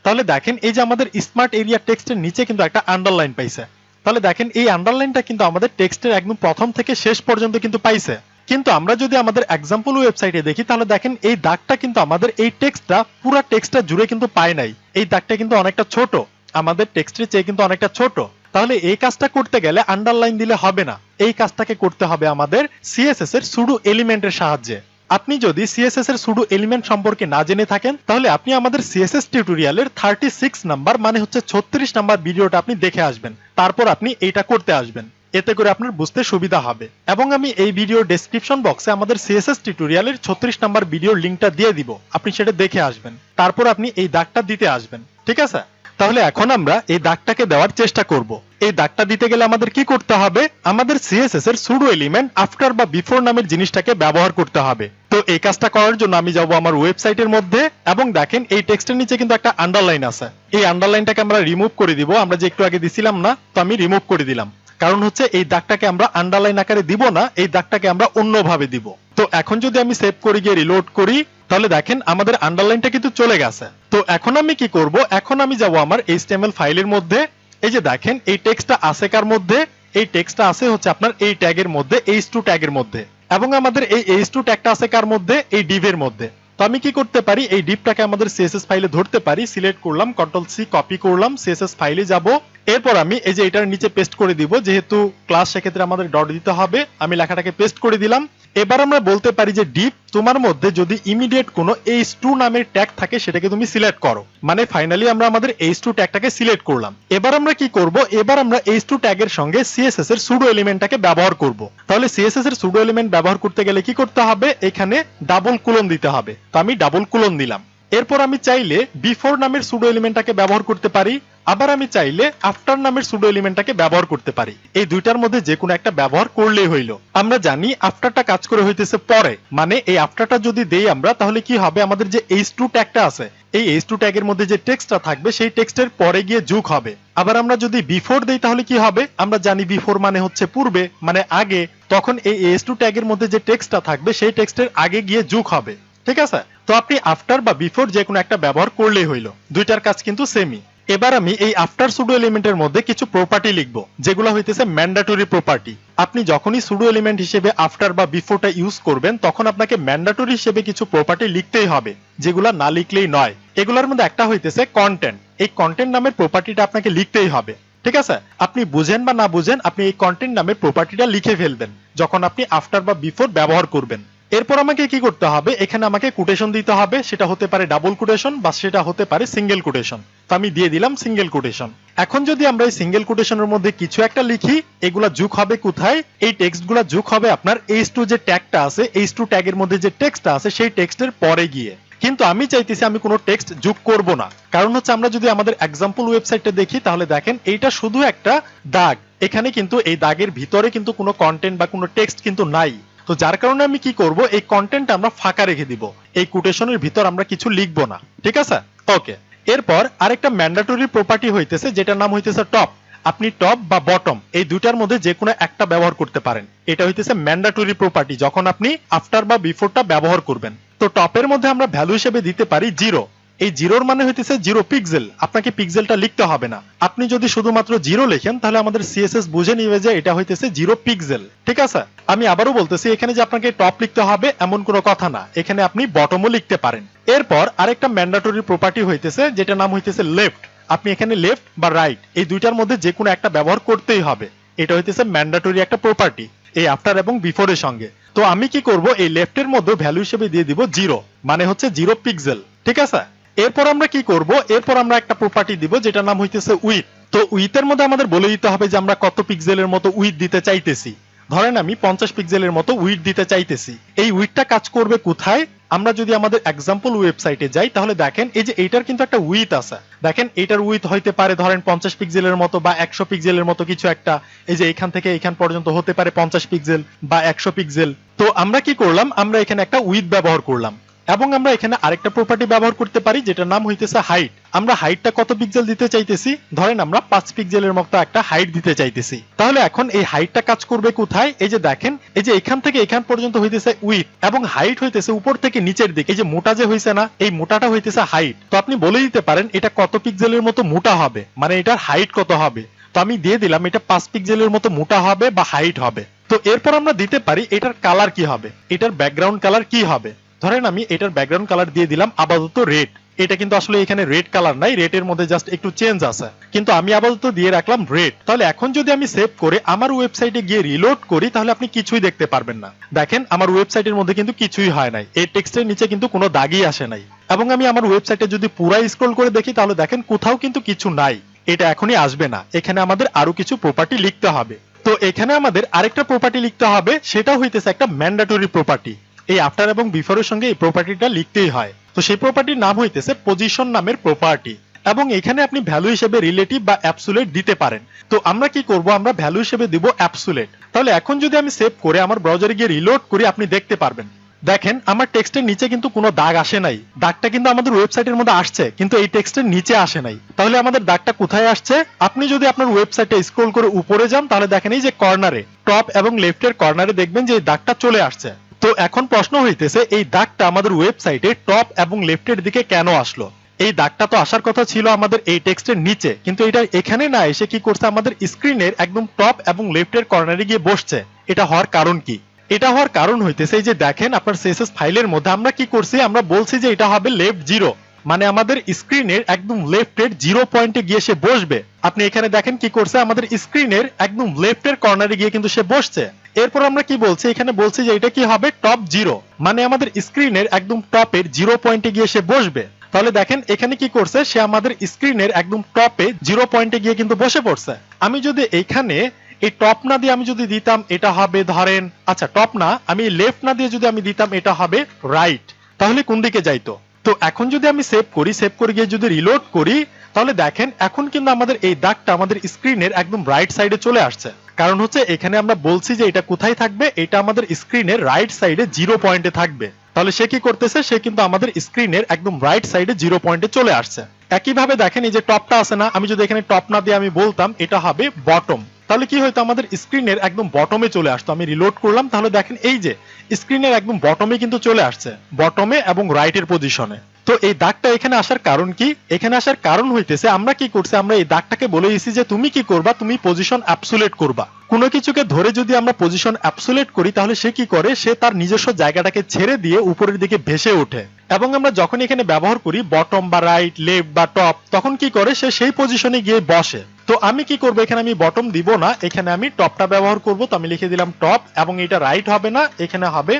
তাহলে দেখেন এই যে আমাদের স্মার্ট এরিয়া টেক্সটের নিচে কিন্তু একটা আন্ডারলাইন পাইছে। তাহলে দেখেন এই আন্ডারলাইনটা কিন্তু আমাদের টেক্সটের একদম প্রথম থেকে শেষ পর্যন্ত কিন্তু পাইছে। কিন্তু আমরা যদি আমাদের এক্সাম্পল ওয়েবসাইটে দেখি তাহলে দেখেন এই দাগটা কিন্তু আমাদের এই টেক্সটটা পুরো টেক্সটটা জুড়ে কিন্তু পায় নাই। এই দাগটা কিন্তু অনেকটা ছোট, আমাদের টেক্সটের চেয়ে কিন্তু অনেকটা ছোট। তাহলে এই কাজটা করতে গেলে আন্ডারলাইন দিলে হবে না, এই কাজটাকে করতে হবে আমাদের CSS এর সুডো এলিমেন্টের সাহায্যে। আপনি যদি CSS এর সুডো এলিমেন্ট সম্পর্কে না জেনে থাকেন তাহলে আপনি আমাদের CSS টিউটোরিয়ালের 36 নাম্বার মানে হচ্ছে 36 নাম্বার ভিডিওটা আপনি দেখে আসবেন, তারপর আপনি এইটা করতে আসবেন। এতে করে আপনার বুঝতে সুবিধা হবে। এবং আমি এই ভিডিও ডেসক্রিপশন বক্সে আমাদের সিএসএস টিউটোরিয়ালের 36 নাম্বার ভিডিওর লিংকটা দিয়ে দিব, আপনি সেটা দেখে আসবেন, তারপর আপনি এই দাগটা দিতে আসবেন। ঠিক আছে, তাহলে এখন আমরা এই দাগটাকে দেওয়ার চেষ্টা করব। এই দাগটা দিতে গেলে আমাদের কি করতে হবে, আমাদের সিএসএস এর সুডো এলিমেন্ট আফটার বা বিফোর নামের জিনিসটাকে ব্যবহার করতে হবে। তো এই কাজটা করার জন্য আমি যাব আমার ওয়েবসাইটের মধ্যে, এবং দেখেন এই টেক্সটের নিচে কিন্তু একটা আন্ডারলাইন আছে। এই আন্ডারলাইনটাকে আমরা রিমুভ করে দিব, আমরা যে একটু আগে দিছিলাম না, তো আমি রিমুভ করে দিলাম। কারণ হচ্ছে এই দাগটাকে আমরা আন্ডারলাইন আকারে দিব না, এই দাগটাকে আমরা অন্যভাবে দিব। তো এখন যদি আমি সেভ করে গিয়ে রিলোড করি, তাহলে দেখেন আমাদের আন্ডারলাইনটা কিন্তু চলে গেছে। তো এখন আমি কি করব, এখন আমি যাব আমার HTML ফাইলের মধ্যে। এই যে দেখেন এই টেক্সটটা আছে কার মধ্যে, এই টেক্সটটা আছে হচ্ছে আপনার এই ট্যাগের মধ্যে, h2 ট্যাগের মধ্যে। এবং আমাদের এই h2 ট্যাগটা আছে কার মধ্যে, এই ডিভের মধ্যে। তো আমি কি করতে পারি, এই ডিভটাকে আমাদের সিএসএস ফাইলে ধরতে পারি। সিলেক্ট করলাম, Ctrl+C কপি করলাম, সিএসএস ফাইলে যাব। এরপর আমি এই যে এটার নিচে পেস্ট করে দিব, যেহেতু ক্লাস সেক্ষেত্রে আমাদের ডট দিতে হবে, আমি লেখাটাকে পেস্ট করে দিলাম। এবার আমরা বলতে পারি যে ডিভ তোমার মধ্যে যদি ইমিডিয়েট কোনো h2 নামের ট্যাগ থাকে সেটাকে তুমি সিলেক্ট করো। মানে ফাইনালি আমরা আমাদের h2 ট্যাগটাকে সিলেক্ট করলাম। এবার আমরা কি করব, এবার আমরা h2 ট্যাগের সঙ্গে সিএসএস এর সুডো এলিমেন্টটাকে ব্যবহার করব। তাহলে সিএসএস এর সুডো এলিমেন্ট ব্যবহার করতে গেলে কি করতে হবে, এখানে ডাবল কোলন দিতে হবে। তো আমি ডাবল কোলন দিলাম। এরপর আমি চাইলে বিফোর নামের সুডো এলিমেন্টটাকে ব্যবহার করতে পারি, আবার আমি চাইলে আফটার নামের সুডো এলিমেন্টটাকে ব্যবহার করতে পারি। এই দুইটার মধ্যে যে কোনো একটা ব্যবহার করলেই হইল। আমরা জানি আফটারটা কাজ করে হইতেছে পরে, মানে এই আফটারটা যদি দেই আমরা, তাহলে কি হবে, আমাদের যে h2 ট্যাগটা আছে, এই h2 ট্যাগের মধ্যে যে টেক্সটটা থাকবে সেই টেক্সটের পরে গিয়ে যোগ হবে। আবার আমরা যদি বিফোর দেই তাহলে কি হবে, আমরা জানি বিফোর মানে হচ্ছে পূর্বে, মানে আগে, তখন এই h2 ট্যাগের মধ্যে যে টেক্সটটা থাকবে সেই টেক্সটের আগে গিয়ে যোগ হবে। ঠিক আছে, তো আপনি আফটার বা বিফোর যে কোনো একটা ব্যবহার করলেই হইল, দুইটার কাজ কিন্তু সেমই। এবার আমি এই আফটার সুডো এলিমেন্টের মধ্যে কিছু প্রপার্টি লিখবো, যেগুলো হইতেছে ম্যান্ডেটরি প্রপার্টি। আপনি যখনই সুডো এলিমেন্ট হিসেবে আফটার বা বিফোরটা ইউজ করবেন, তখন আপনাকে ম্যান্ডেটরি হিসেবে কিছু প্রপার্টি লিখতেই হবে, যেগুলা না লিখলেই নয়। এগুলোর মধ্যে একটা হইতেছে কন্টেন্ট। এই কন্টেন্ট নামের প্রপার্টিটা আপনাকে লিখতেই হবে। ঠিক আছে, আপনি বুঝেন বা না বুঝেন, আপনি এই কন্টেন্ট নামের প্রপার্টিটা লিখে ফেলবেন যখন আপনি আফটার বা বিফোর ব্যবহার করবেন। এরপর আমাকে কি করতে হবে, এখানে আমাকে কোটেশন দিতে হবে, সেটা হতে পারে ডাবল কোটেশন বা সেটা হতে পারে সিঙ্গেল কোটেশন। তো আমি দিয়ে দিলাম সিঙ্গেল কোটেশন। এখন যদি আমরা এই সিঙ্গেল কোটেশনের মধ্যে কিছু একটা লিখি, এগুলা যোগ হবে কোথায়, এই টেক্সটগুলো যোগ হবে আপনার h2 যে ট্যাগটা আছে, h2 ট্যাগের মধ্যে যে টেক্সটটা আছে সেই টেক্সটের পরে গিয়ে। কিন্তু আমি চাইতেছি আমি কোনো টেক্সট যোগ করব না, কারণ হচ্ছে আমরা যদি আমাদের এক্সাম্পল ওয়েবসাইটে দেখি, তাহলে দেখেন এইটা শুধু একটা দাগ, এখানে কিন্তু এই দাগের ভিতরে কিন্তু কোনো কন্টেন্ট বা কোনো টেক্সট কিন্তু নাই। তো যার কারণে আমি কি করব, এই কন্টেন্ট আমরা ফাঁকা রেখে দিব, এই কোটেশনের ভিতর আমরা কিছু লিখবো না। ঠিক আছে, ওকে। এরপর আরেকটা ম্যান্ডেটরি প্রপার্টি হইতেছে, যেটার নাম হইতেছে টপ। আপনি টপ বা বটম এই দুইটার মধ্যে যে কোনো একটা ব্যবহার করতে পারেন। এটা হইতেছে ম্যান্ডেটরি প্রপার্টি যখন আপনি আফটার বা বিফোরটা ব্যবহার করবেন। তো টপের মধ্যে আমরা ভ্যালু হিসেবে দিতে পারি 0। এই জিরোর মানে হইতেছে 0 পিক্সেল, আপনাকে পিক্সেলটা লিখতে হবে না। আপনি যদি শুধুমাত্র 0 লেখেন, তাহলে আমাদের সিএসএস বুঝে নিবে যে এটা হইতেছে 0 পিক্সেল। ঠিক আছে, আমি আবারও বলতেছি, এখানে যে আপনাকে টপ লিখতে হবে এমন কোনো কথা না, এখানে আপনি বটমও লিখতে পারেন। এরপর আরেকটা ম্যান্ডেটরি প্রপার্টি হইতেছে, যেটা নাম হইতেছে লেফট। আপনি এখানে লেফট বা রাইট এই দুইটার মধ্যে যে কোনো একটা ব্যবহার করতেই হবে। এটা হইতেছে ম্যান্ডেটরি একটা প্রপার্টি এই আফটার এবং বিফোরের সঙ্গে। তো আমি কি করব, এই লেফটের মধ্যে ভ্যালু হিসেবে দিয়ে দিব 0, মানে হচ্ছে 0 পিক্সেল। ঠিক আছে, এরপর আমরা কি করব, এরপর আমরা একটা প্রপার্টি দিব যেটার নাম হইতেছে উইথ। তো উইথের মধ্যে আমাদের বলে দিতে হবে যে আমরা কত পিক্সেলের মতো উইথ দিতে চাইতেছি। ধরেন আমি 50 পিক্সেলের মতো উইথ দিতে চাইতেছি। এই উইথটা কাজ করবে কোথায়, আমরা যদি আমাদের এক্সাম্পল ওয়েবসাইটে যাই, তাহলে দেখেন এই যে এইটার কিন্তু একটা উইথ আছে। দেখেন এটার উইথ হইতে পারে ধরেন 50 পিক্সেলের মতো বা 100 পিক্সেলের মতো কিছু একটা। এই যে এখান থেকে এখান পর্যন্ত হতে পারে 50 পিক্সেল বা 100 পিক্সেল। তো আমরা কি করলাম, আমরা এখানে একটা উইথ ব্যবহার করলাম, এবং আমরা এখানে আরেকটা প্রপার্টি ব্যবহার করতে পারি যেটার নাম হইতেছে হাইট। আমরা হাইটটা কত পিক্সেল দিতে চাইতেছি, ধরেন আমরা 5 পিক্সেলের মতো একটা হাইট দিতে চাইতেছি। তাহলে এখন এই হাইটটা কাজ করবে কোথায়, এই যে দেখেন এই যে এখান থেকে এখান পর্যন্ত হইতেছে উইথ, এবং হাইট হইতেছে উপর থেকে নিচের দিকে। এই যে মোটা যে হইছে না, এই মোটাটা হইতেছে হাইট। তো আপনি বলে দিতে পারেন এটা কত পিক্সেলের মতো মোটা হবে, মানে এটার হাইট কত হবে। তো আমি দিয়ে দিলাম এটা 5 পিক্সেলের মতো মোটা হবে বা হাইট হবে। তো এরপর আমরা দিতে পারি এটার কালার কি হবে, এটার ব্যাকগ্রাউন্ড কালার কি হবে। ধরেন আমি এটার ব্যাকগ্রাউন্ড কালার দিয়ে দিলাম আপাতত রেড। এটা কিন্তু আসলে এখানে রেড কালার নাই, রেডের মধ্যে জাস্ট একটু চেঞ্জ আছে, কিন্তু আমি আপাতত দিয়ে রাখলাম রেড। তাহলে এখন যদি আমি সেভ করে আমার ওয়েবসাইটে গিয়ে রিলোড করি, তাহলে আপনি কিছুই দেখতে পারবেন না। দেখেন আমার ওয়েবসাইটের মধ্যে কিন্তু কিছুই হয় নাই, এই টেক্সটের নিচে কিন্তু কোনো দাগই আসে নাই। এবং আমি আমার ওয়েবসাইটে যদি পুরাই স্ক্রল করে দেখি, তাহলে দেখেন কোথাও কিন্তু কিছু নাই। এটা এখনই আসবে না, এখানে আমাদের আরো কিছু প্রপার্টি লিখতে হবে। তো এখানে আমাদের আরেকটা প্রপার্টি লিখতে হবে, সেটা হইতেছে একটা ম্যান্ডেটরি প্রপার্টি। এই আফটার এবং বিফোরের সঙ্গে এই প্রপার্টিটা লিখতেই হয়। তো সেই প্রপার্টির নাম হইতেছে পজিশন নামের প্রপার্টি, এবং এখানে আপনি ভ্যালু হিসেবে রিলেটিভ বা অ্যাবসোলিউট দিতে পারেন। তো আমরা কি করব, আমরা ভ্যালু হিসেবে দিব অ্যাবসোলিউট। তাহলে এখন যদি আমি সেভ করে আমার ব্রাউজারে গিয়ে রিলোড করি, আপনি দেখতে পারবেন, দেখেন আমার টেক্সটের নিচে কিন্তু কোনো দাগ আসে নাই। দাগটা কিন্তু আমাদের ওয়েবসাইটের মধ্যে আসছে, কিন্তু এই টেক্সটের নিচে আসে নাই। তাহলে আমাদের দাগটা কোথায় আসছে? আপনি যদি আপনার ওয়েবসাইটে স্ক্রল করে উপরে যান, তাহলে দেখেন এই যে কর্নারে, টপ এবং লেফটের কর্নারে দেখবেন যে এই দাগটা চলে আসছে। তো এখন প্রশ্ন হইতেছে, এই দাগটা আমাদের ওয়েবসাইটে টপ এবং লেফটের দিকে কেন আসলো? এই দাগটা তো আসার কথা ছিল আমাদের এই টেক্সটের নিচে, কিন্তু এটা এখানে না এসে কি করছে, আমাদের স্ক্রিনের একদম টপ এবং লেফটের কর্নারে গিয়ে বসছে। এটা হওয়ার কারণ কি? এটা হওয়ার কারণ হইতেছে এই যে দেখেন আপনার সিএসএস ফাইলের মধ্যে আমরা কি করছি, আমরা বলছি যে এটা হবে লেফট জিরো, মানে আমাদের স্ক্রিনের একদম লেফটের জিরো পয়েন্টে গিয়ে সে বসবে। আপনি এখানে দেখেন কি করছে, আমাদের স্ক্রিনের একদম লেফটের কর্নারে গিয়ে কিন্তু সে বসছে। এরপর আমরা কি বলছি, এখানে বলছি যে এটা কি হবে, টপ জিরো, মানে আমাদের স্ক্রিনের একদম টপের জিরো পয়েন্টে গিয়ে সে বসবে। তাহলে দেখেন এখানে কি করছে, সে আমাদের স্ক্রিনের একদম টপে জিরো পয়েন্টে গিয়ে কিন্তু বসে পড়ছে। আমি যদি এইখানে এই টপ না দিয়ে আমি যদি দিতাম, এটা হবে ধরেন, আচ্ছা টপ না, আমি লেফট না দিয়ে যদি আমি দিতাম, এটা হবে রাইট, তাহলে কোন দিকে যাইতো? তো এখন যদি আমি সেভ করি, সেভ করে গিয়ে যদি রিলোড করি, তাহলে দেখেন এখন কিন্তু আমাদের এই দাগটা আমাদের স্ক্রিনের একদম রাইট সাইডে চলে আসছে। কারণ হচ্ছে এখানে আমরা বলছি যে এটা কোথায় থাকবে, এটা আমাদের স্ক্রিনের রাইট সাইডে জিরো পয়েন্টে থাকবে। তাহলে সে কি করতেছে, সে কিন্তু আমাদের স্ক্রিনের একদম রাইট সাইডে জিরো পয়েন্টে চলে আসছে। একইভাবে দেখেন এই যে টপটা আছে না, আমি যদি এখানে টপ না দিয়ে আমি বলতাম এটা হবে বটম, তাহলে কি হয়তো আমাদের স্ক্রিনের একদম বটমে চলে আসতো। আমি রিলোড করলাম, তাহলে দেখেন এই যে স্ক্রিনের একদম বটমে কিন্তু চলে আসছে, বটমে এবং রাইটের পজিশনে। তো এই দাগটা এখানে আসার কারণ কি? এখানে আসার কারণ হইতেছে আমরা কি করছি, আমরা এই দাগটাকে বলে দিয়েছি যে তুমি কি করবা, তুমি পজিশন অ্যাবসোলিউট করবা। কোনো কিছুকে ধরে যদি আমরা পজিশন অ্যাবসোলিউট করি, তাহলে সে কি করে, সে তার নিজস্ব জায়গাটাকে ছেড়ে দিয়ে উপরের দিকে ভেসে ওঠে। এবং আমরা যখন এখানে ব্যবহার করি বটম বা রাইট, লেফট বা টপ, তখন কি করে, সে সেই পজিশনে গিয়ে বসে। তো আমি কি করব, এখানে আমি বটম দিব না, এখানে আমি টপটা ব্যবহার করব। তো আমি লিখে দিলাম টপ, এবং এটা রাইট হবে না, এখানে হবে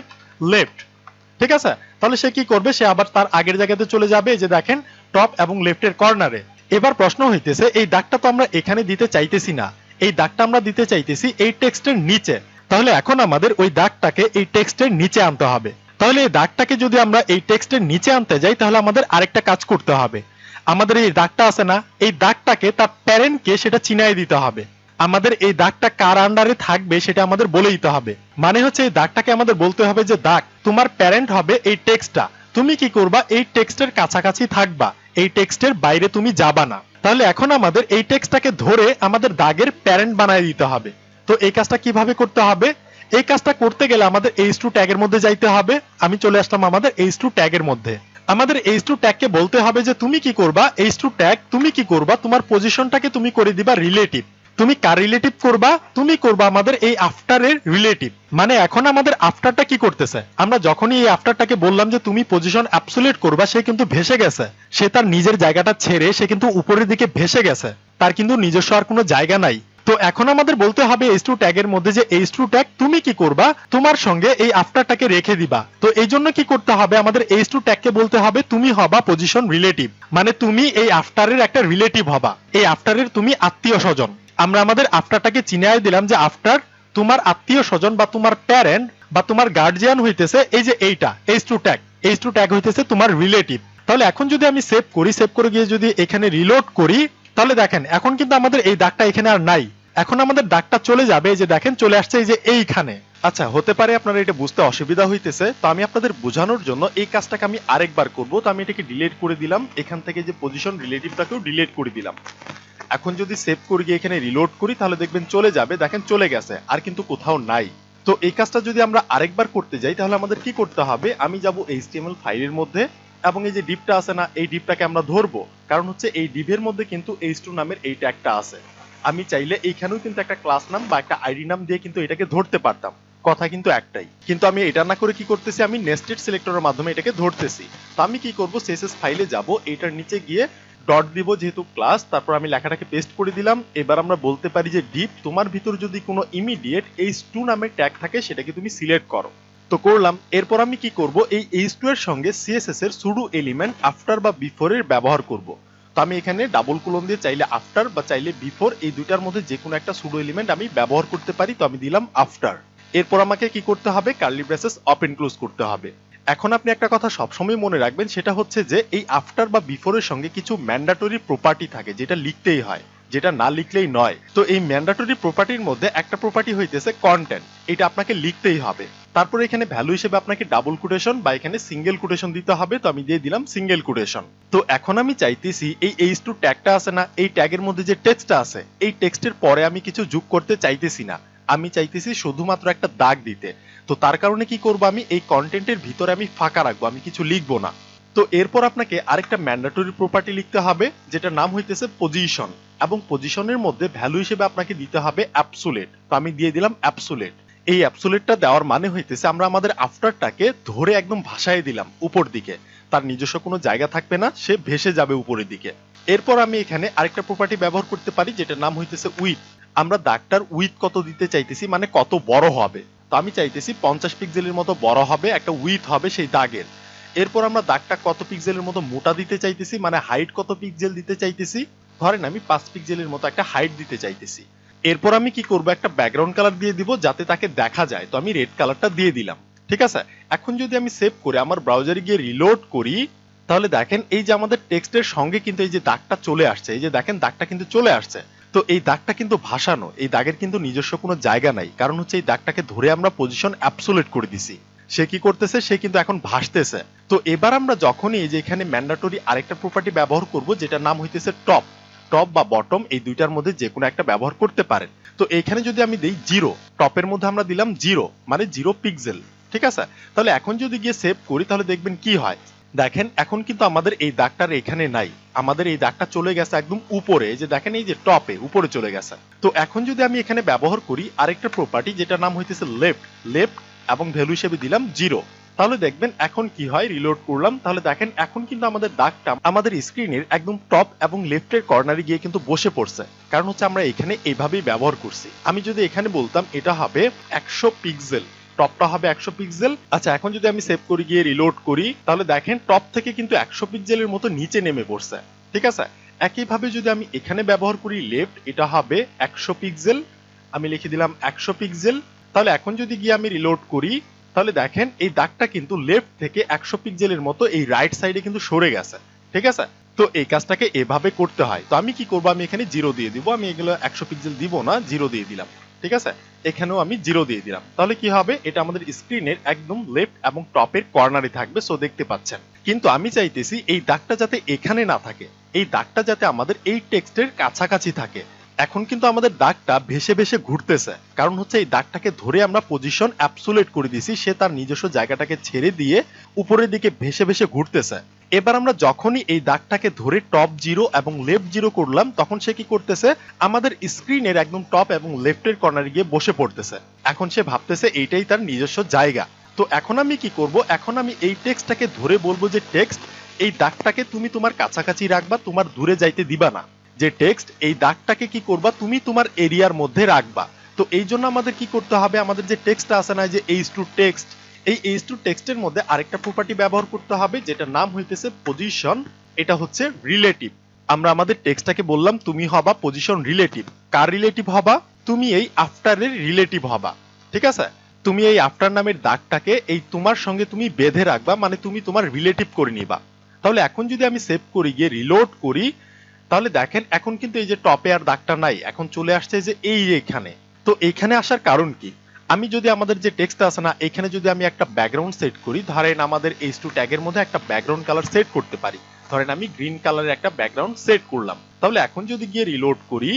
লেফট। ঠিক আছে, তাহলে সে কি করবে, সে আবার তার আগের জায়গাতে চলে যাবে, যে দেখেন টপ এবং লেফটের কর্নারে। এবার প্রশ্ন হইতেছে, এই দাগটা তো আমরা এখানে দিতে চাইতেছি না, এই দাগটা আমরা দিতে চাইতেছি এই টেক্সটের নিচে। তাহলে এখন আমাদের ওই দাগটাকে এই টেক্সটের নিচে আনতে হবে। তাহলে এই দাগটাকে যদি আমরা এই টেক্সটের নিচে আনতে যাই, তাহলে আমাদের আরেকটা কাজ করতে হবে। আমাদের এই দাগটা আছে না, এই দাগটাকে তার প্যারেন্টকে সেটা চিনাই দিতে হবে। আমাদের এই দাগটা কার আন্ডারে থাকবে সেটা আমাদের বলে দিতে হবে। মানে হচ্ছে এই দাগটাকে আমাদের বলতে হবে যে দাগ তোমার প্যারেন্ট হবে এই টেক্সটটা, তুমি কি করবা, এই টেক্সটের কাছাকাছি থাকবা, এই টেক্সটের বাইরে তুমি যাবা না। তাহলে এখন আমাদের এই টেক্সটটাকে ধরে আমাদের দাগের প্যারেন্ট বানায় দিতে হবে। তো এই কাজটা কিভাবে করতে হবে? এই কাজটা করতে গেলে আমাদের h2 ট্যাগের মধ্যে যাইতে হবে। আমি চলে আসলাম আমাদের h2 ট্যাগের মধ্যে। আমাদের h2 ট্যাগকে বলতে হবে যে তুমি কি করবা, h2 ট্যাগ তুমি কি করবা, তোমার পজিশনটাকে তুমি করে দিবা রিলেটিভ। তুমি কার রিলেটিভ করবা, তুমি করবা আমাদের এই আফটারের রিলেটিভ। মানে এখন আমাদের আফটারটা কি করতেছে, আমরা যখনই এই আফটারটাকে বললাম যে তুমি পজিশন অ্যাবসোলিউট করবা, সে কিন্তু ভেসে গেছে, সে তার নিজের জায়গাটা ছেড়ে সে কিন্তু উপরের দিকে ভেসে গেছে, তার কিন্তু নিজস্ব আর কোনো জায়গা নাই। তো এখন আমাদের বলতে হবে h2 ট্যাগের মধ্যে যে h2 ট্যাগ তুমি কি করবা, তোমার সঙ্গে এই আফটারটাকে রেখে দিবা। তো এই জন্য কি করতে হবে, আমাদের h2 ট্যাগকে বলতে হবে তুমি হবা পজিশন রিলেটিভ, মানে তুমি এই আফটারের একটা রিলেটিভ হবা, এই আফটারের তুমি আত্মীয় স্বজন। আমরা আমাদের আফটারটাকে চিনাই দিলাম যে আফটার তোমার আত্মীয় স্বজন বা তোমার প্যারেন্ট বা তোমার গার্জিয়ান হইতেছে এই যে এইটা h2 ট্যাগ, h2 ট্যাগ হইতেছে তোমার রিলেটিভ। তাহলে এখন যদি আমি সেভ করি, সেভ করে গিয়ে যদি এখানে রিলোড করি, তাহলে দেখেন এখন কিন্তু আমাদের এই দাগটা এখানে আর নাই, এখন আমাদের দাগটা চলে যাবে, এই যে দেখেন চলে আসছে এই যে এইখানে। আচ্ছা, হতে পারে আপনারা এটা বুঝতে অসুবিধা হইতেছে, তো আমি আপনাদের বোঝানোর জন্য এই কাজটাকে আমি আরেকবার করব। তো আমি এটাকে ডিলিট করে দিলাম, এখান থেকে যে পজিশন রিলেটিভটাকেও ডিলিট করে দিলাম। এখন যদি সেভ করে গিয়ে এখানে রিলোড করি, তাহলে দেখবেন চলে যাবে, দেখেন চলে গেছে, আর কিন্তু কোথাও নাই। তো এই কাজটা যদি আমরা আরেকবার করতে যাই, তাহলে আমাদের কি করতে হবে, আমি যাব HTML ফাইলের মধ্যে, এবং এই যে ডিপটা আছে না, এই ডিপটাকে আমরা ধরবো, কারণ হচ্ছে এই ডিপের মধ্যে কিন্তু h2 নামের এই ট্যাগটা আছে। আমি চাইলে এইখানেও কিন্তু একটা ক্লাস নাম বা একটা আইডি নাম দিয়ে কিন্তু এটাকে ধরতে পারতাম, কথা কিন্তু একটাই। কিন্তু আমি এটা না করে কি করতেছি, আমি নেস্টেড সিলেক্টরের মাধ্যমে এটাকে ধরতেছি। তো আমি কি করব, CSS ফাইলে যাব, এটার নিচে গিয়ে ডট দিব যেহেতু ক্লাস, তারপর আমি লেখাটাকে পেস্ট করে দিলাম। এবার আমরা বলতে পারি যে ডিপ তোমার ভিতর যদি কোনো ইমিডিয়েট h2 নামের ট্যাগ থাকে সেটাকে তুমি সিলেক্ট করো। তো করলাম। এরপর আমি কি করব, এই h2 এর সঙ্গে CSS এর সুডো এলিমেন্ট আফটার বা বিফোর এর ব্যবহার করব। তো আমি এখানে ডাবল কোলন দিয়ে চাইলে আফটার বা চাইলে বিফোর এই দুইটার মধ্যে যে কোনো একটা সুডো এলিমেন্ট আমি ব্যবহার করতে পারি। তো আমি দিলাম আফটার। এরপর আমাকে কি করতে হবে, কার্লি ব্রেসেস ওপেন ক্লোজ করতে হবে। এখন আপনি একটা কথা সবসময় মনে রাখবেন, সেটা হচ্ছে যে এই আফটার বা বিফোরের সঙ্গে কিছু ম্যান্ডেটরি প্রপার্টি থাকে যেটা লিখতেই হয়, যেটা না লিখলেই নয়। তো এই ম্যান্ডেটরি প্রপার্টির মধ্যে একটা প্রপার্টি হইতেছে কন্টেন্ট, এটা আপনাকে লিখতেই হবে। তারপরে এখানে ভ্যালু হিসেবে আপনাকে ডাবল কোটেশন বা এখানে সিঙ্গেল কোটেশন দিতে হবে। তো আমি দিয়ে দিলাম সিঙ্গেল কোটেশন। তো এখন আমি চাইতেছি এই h2 ট্যাগটা আছে না, এই ট্যাগের মধ্যে যে টেক্সটটা আছে, এই টেক্সটের পরে আমি কিছু যোগ করতে চাইতেছি না, আমি চাইতেছি শুধুমাত্র একটা দাগ দিতে। তো তার কারণে কি করব, আমি এই কন্টেন্টের ভিতরে আমি ফাঁকা রাখবো, আমি কিছু লিখবো না। তো এরপর আপনাকে আরেকটা ম্যান্ডেটরি প্রপার্টি লিখতে হবে যেটা নাম হইতেছে পজিশন, এবং পজিশনের মধ্যে ভ্যালু হিসেবে আপনাকে দিতে হবে অ্যাবসোলিউট। তো আমি দিয়ে দিলাম অ্যাবসোলিউট। এই অ্যাবসোলিউটটা দেওয়ার মানে হইতেছে আমরা আমাদের আফটারটাকে ধরে একদম ভাসায় দিলাম উপর দিকে, তার নিজস্ব কোনো জায়গা থাকবে না, সে ভেসে যাবে উপরের দিকে। এরপর আমি এখানে আরেকটা প্রপার্টি ব্যবহার করতে পারি যেটার নাম হইতেছে উইথ। আমরা দাগটার উইথ কত দিতে চাইতেছি, মানে কত বড় হবে। তো আমি চাইতেছি 50 পিক্সেলের মতো বড় হবে, একটা উইথ হবে সেই দাগের। এরপর আমরা দাগটা কত পিক্সেলের মতো মোটা দিতে চাইতেছি, মানে হাইট কত পিক্সেল দিতে চাইতেছি, ধরেন আমি 5 পিক্সেলের মতো একটা হাইট দিতে চাইতেছি। এরপর আমি কি করব, একটা ব্যাকগ্রাউন্ড কালার দিয়ে দিব যাতে তাকে দেখা যায়। তো আমি রেড কালারটা দিয়ে দিলাম। ঠিক আছে, এখন যদি আমি সেভ করে আমার ব্রাউজারে গিয়ে রিলোড করি, তাহলে দেখেন এই যে আমাদের টেক্সটের সঙ্গে কিন্তু এই যে দাগটা চলে আসছে, এই যে দেখেন দাগটা কিন্তু চলে আসছে। তো এই দাগটা কিন্তু ভাসানো, এই দাগের কিন্তু নিজস্ব কোনো জায়গা নাই, কারণ হচ্ছে এই দাগটাকে ধরে আমরা পজিশন অ্যাবসোলিউট করে দিছি। সে কি করতেছে, সে কিন্তু এখন ভাসতেছে। তো এবার আমরা যখনই এই যে এখানে ম্যান্ডেটরি আরেকটা প্রপার্টি ব্যবহার করব যেটা নাম হইতেছে টপ, টপ বা বটম এই দুইটার মধ্যে যে কোনো একটা ব্যবহার করতে পারেন। তো এখানে যদি আমি দেই 0, টপের মধ্যে আমরা দিলাম 0 মানে 0 পিক্সেল। ঠিক আছে, তাহলে এখন যদি গিয়ে সেভ করি তাহলে দেখবেন কি হয়। দেখেন এখন কিন্তু আমাদের এই দাগটার এখানে নাই, আমাদের এই দাগটা চলে গেছে একদম উপরে, এই যে দেখেন এই যে টপে উপরে চলে গেছে। তো এখন যদি আমি এখানে ব্যবহার করি আরেকটা প্রপার্টি যেটা নাম হইতেছে লেফট, লেফট এবং ভ্যালু হিসেবে দিলাম 0, তাহলে দেখবেন এখন কি হয়, রিলোড করলাম, তাহলে দেখেন এখন কিন্তু আমাদের দাগটা আমাদের স্ক্রিনের একদম টপ এবং লেফটের কর্নারে গিয়ে কিন্তু বসে পড়ছে, কারণ হচ্ছে আমরা এখানে এইভাবেই ব্যবহার করছি। আমি যদি এখানে বলতাম এটা হবে 100 পিক্সেল, টপটা হবে 100 পিক্সেল। আচ্ছা, এখন যদি আমি সেভ করি গিয়ে রিলোড করি, তাহলে দেখেন টপ থেকে কিন্তু 100 পিক্সেলের মতো নিচে নেমে পড়ছে। ঠিক আছে, একইভাবে যদি আমি এখানে ব্যবহার করি লেফট, এটা হবে 100 পিক্সেল, আমি লিখে দিলাম 100 পিক্সেল। তাহলে এখন যদি গিয়ে আমি রিলোড করি, তাহলে দেখেন এই দাগটা কিন্তু লেফট থেকে 100 পিক্সেলের মতো এই রাইট সাইডে কিন্তু সরে গেছে। ঠিক আছে, তো এই কাজটাকে এভাবে করতে হয়। তো আমি কি করব, আমি এখানে 0 দিয়ে দিব, আমি এগুলো 100 পিক্সেল দিব না, 0 দিয়ে দিলাম। ঠিক আছে, এখানেও আমি 0 দিয়ে দিলাম। তাহলে কি হবে, এটা আমাদের স্ক্রিনের একদম লেফট এবং টপের কর্নারে থাকবে, সো দেখতে পাচ্ছেন। কিন্তু আমি চাইতেছি এই দাগটা যাতে এখানে না থাকে, এই দাগটা যাতে আমাদের এই টেক্সটের কাছাকাছি থাকে। এখন কিন্তু আমাদের দাগটা ভেসে ভেসে ঘুরতেছে, কারণ হচ্ছে এই দাগটাকে ধরে আমরা পজিশন অ্যাবসোলিউট করে দিয়েছি, সে তার নিজস্ব জায়গাটাকে ছেড়ে দিয়ে উপরের দিকে ভেসে ভেসে ঘুরতেছে। এবার আমরা যখনই এই দাগটাকে ধরে টপ 0 এবং লেফট 0 করলাম, তখন সে কি করতেছে, আমাদের স্ক্রিনের একদম টপ এবং লেফটের কর্নারে গিয়ে বসে পড়তেছে। এখন সে ভাবতেছে এইটাই তার নিজস্ব জায়গা। তো এখন আমি কি করব, এখন আমি এই টেক্সটটাকে ধরে বলবো যে টেক্সট, এই দাগটাকে তুমি তোমার কাছাকাছি রাখবা, তোমার দূরে যাইতে দিবা না। যে টেক্সট, এই দাগটাকে কি করবা, তুমি তোমার এরিয়ার মধ্যে রাখবা। তো এই জন্য আমাদের কি করতে হবে, আমাদের যে টেক্সটটা আছে না, যে h2 টেক্সট, এই h2 টেক্সটের মধ্যে আরেকটা প্রপার্টি ব্যবহার করতে হবে যেটা নাম হইতেছে পজিশন। এটা হচ্ছে রিলেটিভ। আমরা আমাদের টেক্সটটাকে বললাম তুমি হবা পজিশন রিলেটিভ। কার রিলেটিভ হবা, তুমি এই আফটারের রিলেটিভ হবা। ঠিক আছে, তুমি এই আফটার নামের দাগটাকে এই তোমার সঙ্গে তুমি বেঁধে রাখবা, মানে তুমি তোমার রিলেটিভ করে নিবা। তাহলে এখন যদি আমি সেভ করি গিয়ে রিলোড করি, তাহলে দেখেন এখন কিন্তু এই যে টপে আর দাগটা নাই, এখন চলে আসছে যে এই এখানে। তো এইখানে আসার কারণ কি, আমি যদি আমাদের যে টেক্সট আছে না, এখানে যদি আমি একটা ব্যাকগ্রাউন্ড সেট করি, ধরেন আমাদের h2 ট্যাগের মধ্যে একটা ব্যাকগ্রাউন্ড কালার সেট করতে পারি, ধরেন আমি গ্রিন কালারের একটা ব্যাকগ্রাউন্ড সেট করলাম। তাহলে এখন যদি গিয়ে রিলোড করি,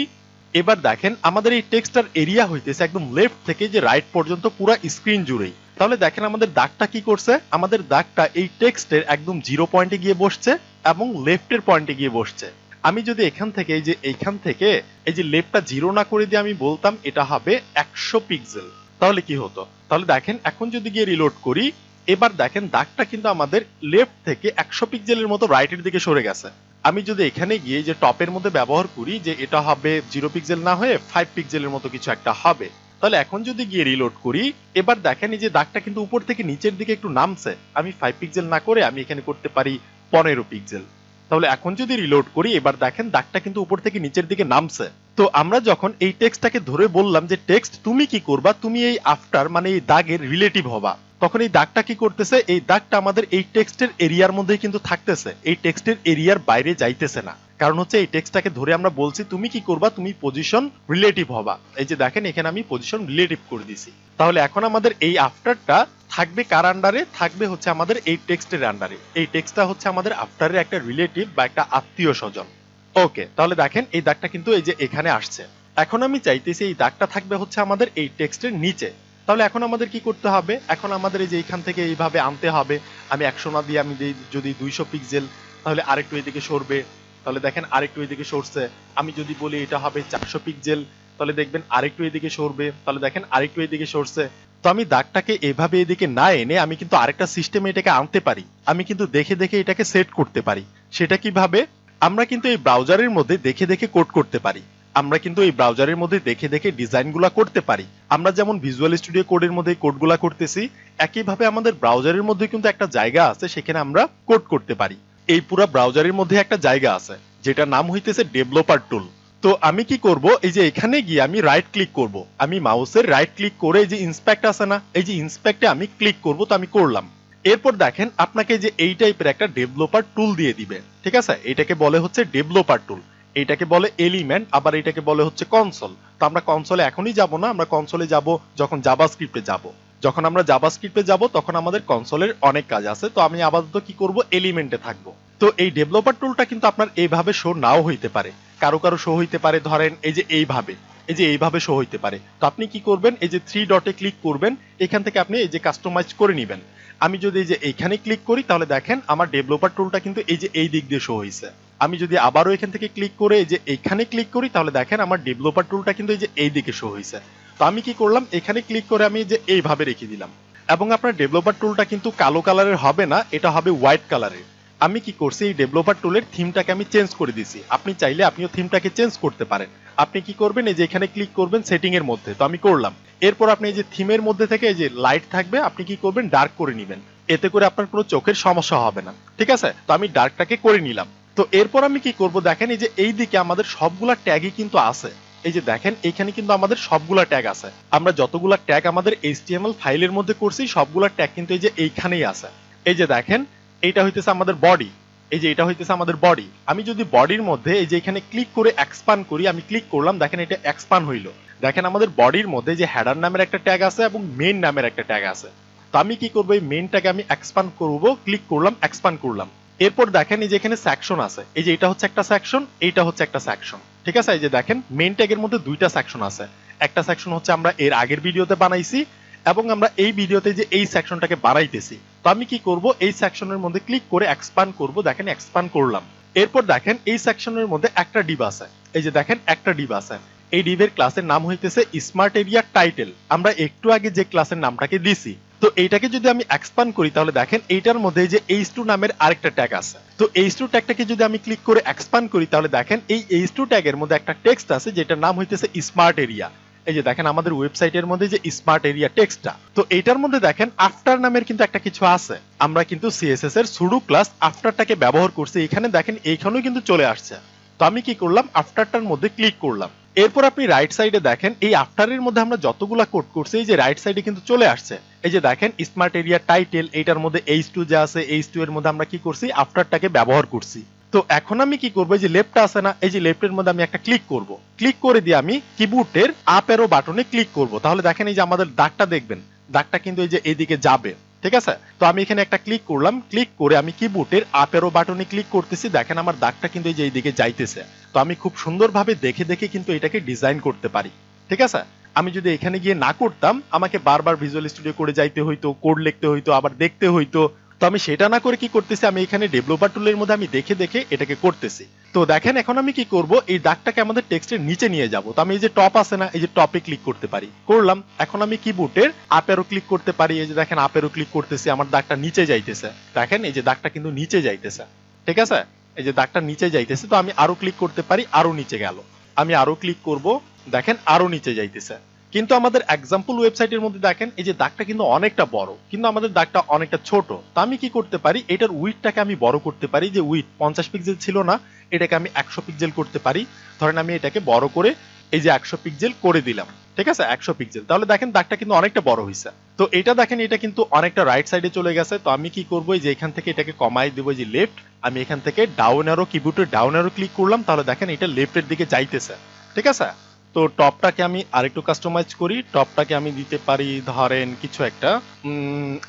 এবার দেখেন আমাদের এই টেক্সটার এরিয়া হইতেছে একদম লেফট থেকে যে রাইট পর্যন্ত পুরো স্ক্রিন জুড়েই। তাহলে দেখেন আমাদের দাগটা কি করছে, আমাদের দাগটা এই টেক্সটের একদম 0 পয়েন্টে গিয়ে বসছে এবং লেফটের পয়েন্টে গিয়ে বসছে। আমি যদি এখান থেকে এই যে এইখান থেকে এই যে লেফটটা 0 না করে দিয়ে আমি বলতাম এটা হবে 100 পিক্সেল, তাহলে কি হতো, তাহলে দেখেন এখন যদি গিয়ে রিলোড করি, এবার দেখেন দাগটা কিন্তু আমাদের লেফট থেকে 100 পিক্সেলের মতো রাইটের দিকে সরে গেছে। আমি যদি এখানে গিয়ে যে টপের মধ্যে ব্যবহার করি যে এটা হবে 0 পিক্সেল না হয়ে 5 পিক্সেলের মতো কিছু একটা হবে, তাহলে এখন যদি গিয়ে রিলোড করি, এবার দেখেন এই যে দাগটা কিন্তু উপর থেকে নিচের দিকে একটু নামছে। আমি 5 পিক্সেল না করে আমি এখানে করতে পারি 15 পিক্সেল। তাহলে এখন যদি রিলোড করি এবার দেখেন দাগটা কিন্তু উপর থেকে নিচের দিকে নামছে। তো আমরা যখন এই টেক্সটটাকে ধরে বললাম যে টেক্সট তুমি কি করবা, তুমি এই আফটার মানে এই দাগের রিলেটিভ হবা, তখন এই দাগটা কি করতেছে, এই দাগটা আমাদের এই টেক্সটের এরিয়ার মধ্যেই কিন্তু থাকতেছে, এই টেক্সটের এরিয়ার বাইরে যাইতেছে না। কারণ হচ্ছে এই টেক্সটটাকে ধরে আমরা বলছি তুমি কি করবা, তুমি পজিশন রিলেটিভ হবা। এই যে দেখেন এখানে আমি পজিশন রিলেটিভ করে দিছি। তাহলে এখন আমাদের এই আফটারটা থাকবে কার আন্ডারে, থাকবে হচ্ছে আমাদের এই টেক্সটের আন্ডারে। এই টেক্সটটা হচ্ছে আমাদের আফটারের একটা রিলেটিভ বা একটা আত্মীয় স্বজন। ওকে, তাহলে দেখেন এই দাগটা কিন্তু এই যে এখানে আসছে। এখন আমি চাইতেছি এই দাগটা থাকবে হচ্ছে আমাদের এই টেক্সটের নিচে। তাহলে এখন আমাদের কি করতে হবে, এখন আমাদের এই যে এখান থেকে এইভাবে আনতে হবে। আমি 100 না দিয়ে আমি যদি 200 পিক্সেল, তাহলে আরেকটু এদিকে সরবে। তাহলে দেখেন আরেকটু এদিকে সরছে। আমি যদি বলি এটা হবে 400 পিক্সেল, তাহলে দেখবেন আরেকটু এদিকে সরবে। তাহলে দেখেন আরেকটু এদিকে সরছে। তো আমি দাগটাকে এভাবে এদিকে না এনে আমি কিন্তু আরেকটা সিস্টেমে এটাকে আনতে পারি। আমি কিন্তু দেখে দেখে এটাকে সেট করতে পারি। সেটা কিভাবে, আমরা কিন্তু এই ব্রাউজারের মধ্যে দেখে দেখে কোড করতে পারি। আমরা কিন্তু এই ব্রাউজারের মধ্যে দেখে দেখে ডিজাইনগুলো করতে পারি। আমরা যেমন ভিজুয়াল স্টুডিও কোডের মধ্যে কোডগুলো করতেছি, একইভাবে আমাদের ব্রাউজারের মধ্যে কিন্তু একটা জায়গা আছে, সেখানে আমরা কোড করতে পারি। এই পুরো ব্রাউজারের মধ্যে একটা জায়গা আছে যেটা নাম হইতেছে ডেভেলপার টুল। তো আমি কি করব, এই যে এখানে গিয়ে আমি রাইট ক্লিক করব। আমি মাউসের রাইট ক্লিক করে এই যে ইন্সপেক্ট আছে না, এই যে ইন্সপেক্টে আমি ক্লিক করব। তো আমি করলাম। এরপর দেখেন আপনাকে যে এই টাইপের একটা ডেভেলপার টুল দিয়ে দিবে, ঠিক আছে। এটাকে বলে হচ্ছে ডেভেলপার টুল, এটাকে বলে এলিমেন্ট, আবার এটাকে বলে হচ্ছে কনসোল। তো আমরা কনসোলে এখনই যাব না, আমরা কনসোলে যাব যখন জাভাস্ক্রিপ্টে যাব। যখন আমরা জাভাস্ক্রিপ্টে যাব তখন আমাদের কনসোলের অনেক কাজ আছে। তো আমি আপাতত কি করব, এলিমেন্টে থাকবো। তো এই ডেভেলপার টুলটা কিন্তু আপনার এইভাবে শো নাও হইতে পারে, কারো কারো শো হইতে পারে ধরেন এই যে এইভাবে, এই যে এইভাবে শো হইতে পারে। তো আপনি কি করবেন, এই যে 3 ডটে ক্লিক করবেন, এখান থেকে আপনি এই যে কাস্টমাইজ করে নেবেন। আমি যদি এই যে এইখানে ক্লিক করি তাহলে দেখেন আমার ডেভেলপার টুলটা কিন্তু এই যে এই দিক দিয়ে শো হইছে। আমি যদি আবারও এখান থেকে ক্লিক করে এই যে এইখানে ক্লিক করি তাহলে দেখেন আমার ডেভেলপার টুলটা কিন্তু এই যে এই দিকে শো হইছে। তো আমি কি করলাম, এখানে ক্লিক করে আমি যে এইভাবে রেখে দিলাম। এবং আপনার ডেভেলপার টুলটা কিন্তু কালো কালারের হবে না, এটা হবে হোয়াইট কালারের। আমি কি করছি, এই ডেভেলপার টুলের থিমটাকে আমি চেঞ্জ করে দিছি। আপনি চাইলে আপনিও থিমটাকে চেঞ্জ করতে পারেন। আপনি কি করবেন, এই যে এখানে ক্লিক করবেন সেটিং এর মধ্যে। তো আমি করলাম। এরপর আপনি এই যে থিমের মধ্যে থেকে এই যে লাইট থাকবে, আপনি কি করবেন, ডার্ক করে নেবেন। এতে করে আপনার কোনো চোখের সমস্যা হবে না, ঠিক আছে। তো আমি ডার্কটাকে করে নিলাম। তো এরপর আমি কি করব, দেখেন এই যে এই দিকে আমাদের সবগুলা ট্যাগই কিন্তু আছে। এই যে দেখেন এখানে কিন্তু আমাদের সবগুলা ট্যাগ আছে। আমরা যতগুলা ট্যাগ আমাদের HTML ফাইলের মধ্যে করছি সবগুলা ট্যাগ কিন্তু এই যে এইখানেই আছে। এই যে দেখেন এইটা হইতেছে আমাদের বডি, এই যে এটা হইতেছে আমাদের বডি। আমি যদি বডির মধ্যে এই যে এখানে ক্লিক করে এক্সপান্ড করি, আমি ক্লিক করলাম, দেখেন এটা এক্সপান্ড হইলো। দেখেন আমাদের বডির মধ্যে যে হেডার নামের একটা ট্যাগ আছে এবং মেইন নামের একটা ট্যাগ আছে। তো আমি কি করবো, এই মেইনটাকে আমি এক্সপান্ড করব, ক্লিক করলাম, এক্সপান্ড করলাম। এরপর দেখেন এই যে এখানে সেকশন আছে, এই যে এটা হচ্ছে একটা সেকশন, এইটা হচ্ছে একটা সেকশন, ঠিক আছে। এই যে দেখেন মেইন ট্যাগের মধ্যে দুইটা সেকশন আছে। একটা সেকশন হচ্ছে আমরা এর আগের ভিডিওতে বানাইছি এবং আমরা এই ভিডিওতে যে এই সেকশনটাকে বানাইতেছি। তো আমি কি করব, এই সেকশনের মধ্যে ক্লিক করে এক্সপান্ড করব, দেখেন এক্সপান্ড করলাম। এরপর দেখেন এই সেকশনের মধ্যে একটা ডিভ আছে, এই যে দেখেন একটা ডিভ আছে। এই ডিভের ক্লাসের নাম হইতেছে স্মার্ট এরিয়া টাইটেল। আমরা একটু আগে যে ক্লাসের নামটাকে দিছি, তো এইটাকে যদি আমি এক্সপান্ড করি তাহলে দেখেন এইটার মধ্যে যে h2 নামের আরেকটা ট্যাগ আছে। তো h2 ট্যাগটাকে যদি আমি ক্লিক করে এক্সপান্ড করি তাহলে দেখেন এই h2 ট্যাগের মধ্যে একটা টেক্সট আছে যেটার নাম হইতেছে স্মার্ট এরিয়া। এই যে দেখেন আমাদের ওয়েবসাইটের মধ্যে যে স্মার্ট এরিয়া টেক্সটটা, তো এইটার মধ্যে দেখেন আফটার নামের কিন্তু একটা কিছু আছে। আমরা কিন্তু সিএসএস এর সুডো ক্লাস আফটারটাকে ব্যবহার করছি, এখানে দেখেন এইখানেও কিন্তু চলে আসছে। তো আমি কি করলাম, আফটারটার মধ্যে ক্লিক করলাম। এরপর আপনি রাইট সাইডে দেখেন এই আফটারের মধ্যে আমরা যতগুলা কোড করছি এই যে রাইট সাইডে কিন্তু চলে আসছে। এই যে দেখেন স্মার্ট এরিয়া টাইটেল, এইটার মধ্যে h2 যে আছে, h2 এর মধ্যে আমরা কি করছি, আফটারটাকে ব্যবহার করছি। তো এখন আমি কি করবো, এই যে লেফটটা আছে না, এই যে লেফটের মধ্যে আমি একটা ক্লিক করব। ক্লিক করে দিয়ে আমি কিবোর্ডের আপ অ্যারো বাটনে ক্লিক করব। তাহলে দেখেন এই যে আমাদের দাগটা দেখবেন, দাগটা কিন্তু এই যে এইদিকে যাবে, ঠিক আছে। তো আমি এখানে একটা ক্লিক করলাম, ক্লিক করে আমি কিবোর্ডের আপ অ্যারো বাটনে ক্লিক করতেছি, দেখেন আমার দাগটা কিন্তু এই যে এইদিকে যাইতেছে। তো আমি খুব সুন্দরভাবে দেখে দেখে কিন্তু এটাকে ডিজাইন করতে পারি, ঠিক আছে। আমি যদি এখানে গিয়ে না করতাম, আমাকে বারবার ভিজুয়াল স্টুডিও করে যাইতে হইতো, কোড লিখতে হইতো, আবার দেখতে হইতো। তো আমি সেটা না করে কি করতেছি, আমি এখানে ডেভেলপার টুলের মধ্যে আমি দেখে দেখে এটাকে করতেছি। তো দেখেন এখন আমি কি করব, এই দাগটাকে আমাদের টেক্সটের নিচে নিয়ে যাব। তো আমি এই যে টপ আছে না, এই যে টপে ক্লিক করতে পারি, করলাম। এখন আমি কিবোর্ডের আপ অ্যারো ক্লিক করতে পারি, এই যে দেখেন আপ অ্যারো ক্লিক করতেছি, আমার দাগটা নিচে যাইতেছে। দেখেন এই যে দাগটা কিন্তু নিচে যাইতেছে, ঠিক আছে। এই যে দাগটা নিচে যাইতেছে। তো আমি আরো ক্লিক করতে পারি, আরো নিচে গেল। আমি আরো ক্লিক করব, দেখেন আরো নিচে যাইতেছে। কিন্তু আমাদের এক্সাম্পল ওয়েবসাইটের মধ্যে দেখেন এই যে দাগটা কিন্তু অনেকটা বড়, কিন্তু আমাদের দাগটা অনেকটা ছোট। তো আমি কি করতে পারি, এটার উইডটাকে আমি বড় করতে পারি। যে উইড 50 পিক্সেল ছিল না, এটাকে আমি 100 পিক্সেল করতে পারি। ধরেন আমি এটাকে বড় করে এই যে 100 পিক্সেল করে দিলাম, ঠিক আছে, 100 পিক্সেল। তাহলে দেখেন দাগটা কিন্তু অনেকটা বড় হয়েছে। তো এটা দেখেন এটা কিন্তু অনেকটা রাইট সাইডে চলে গেছে। তো আমি কি করবো, যে এখান থেকে এটাকে কমাই দেবো, যে লেফট, আমি এখান থেকে ডাউন অ্যারো, কিবোর্ডের ডাউন অ্যারো ক্লিক করলাম। তাহলে দেখেন এটা লেফটের দিকে যাইতেছে, ঠিক আছে। তো টপটাকে আমি আরেকটু কাস্টমাইজ করি। টপটাকে আমি দিতে পারি ধরেন কিছু একটা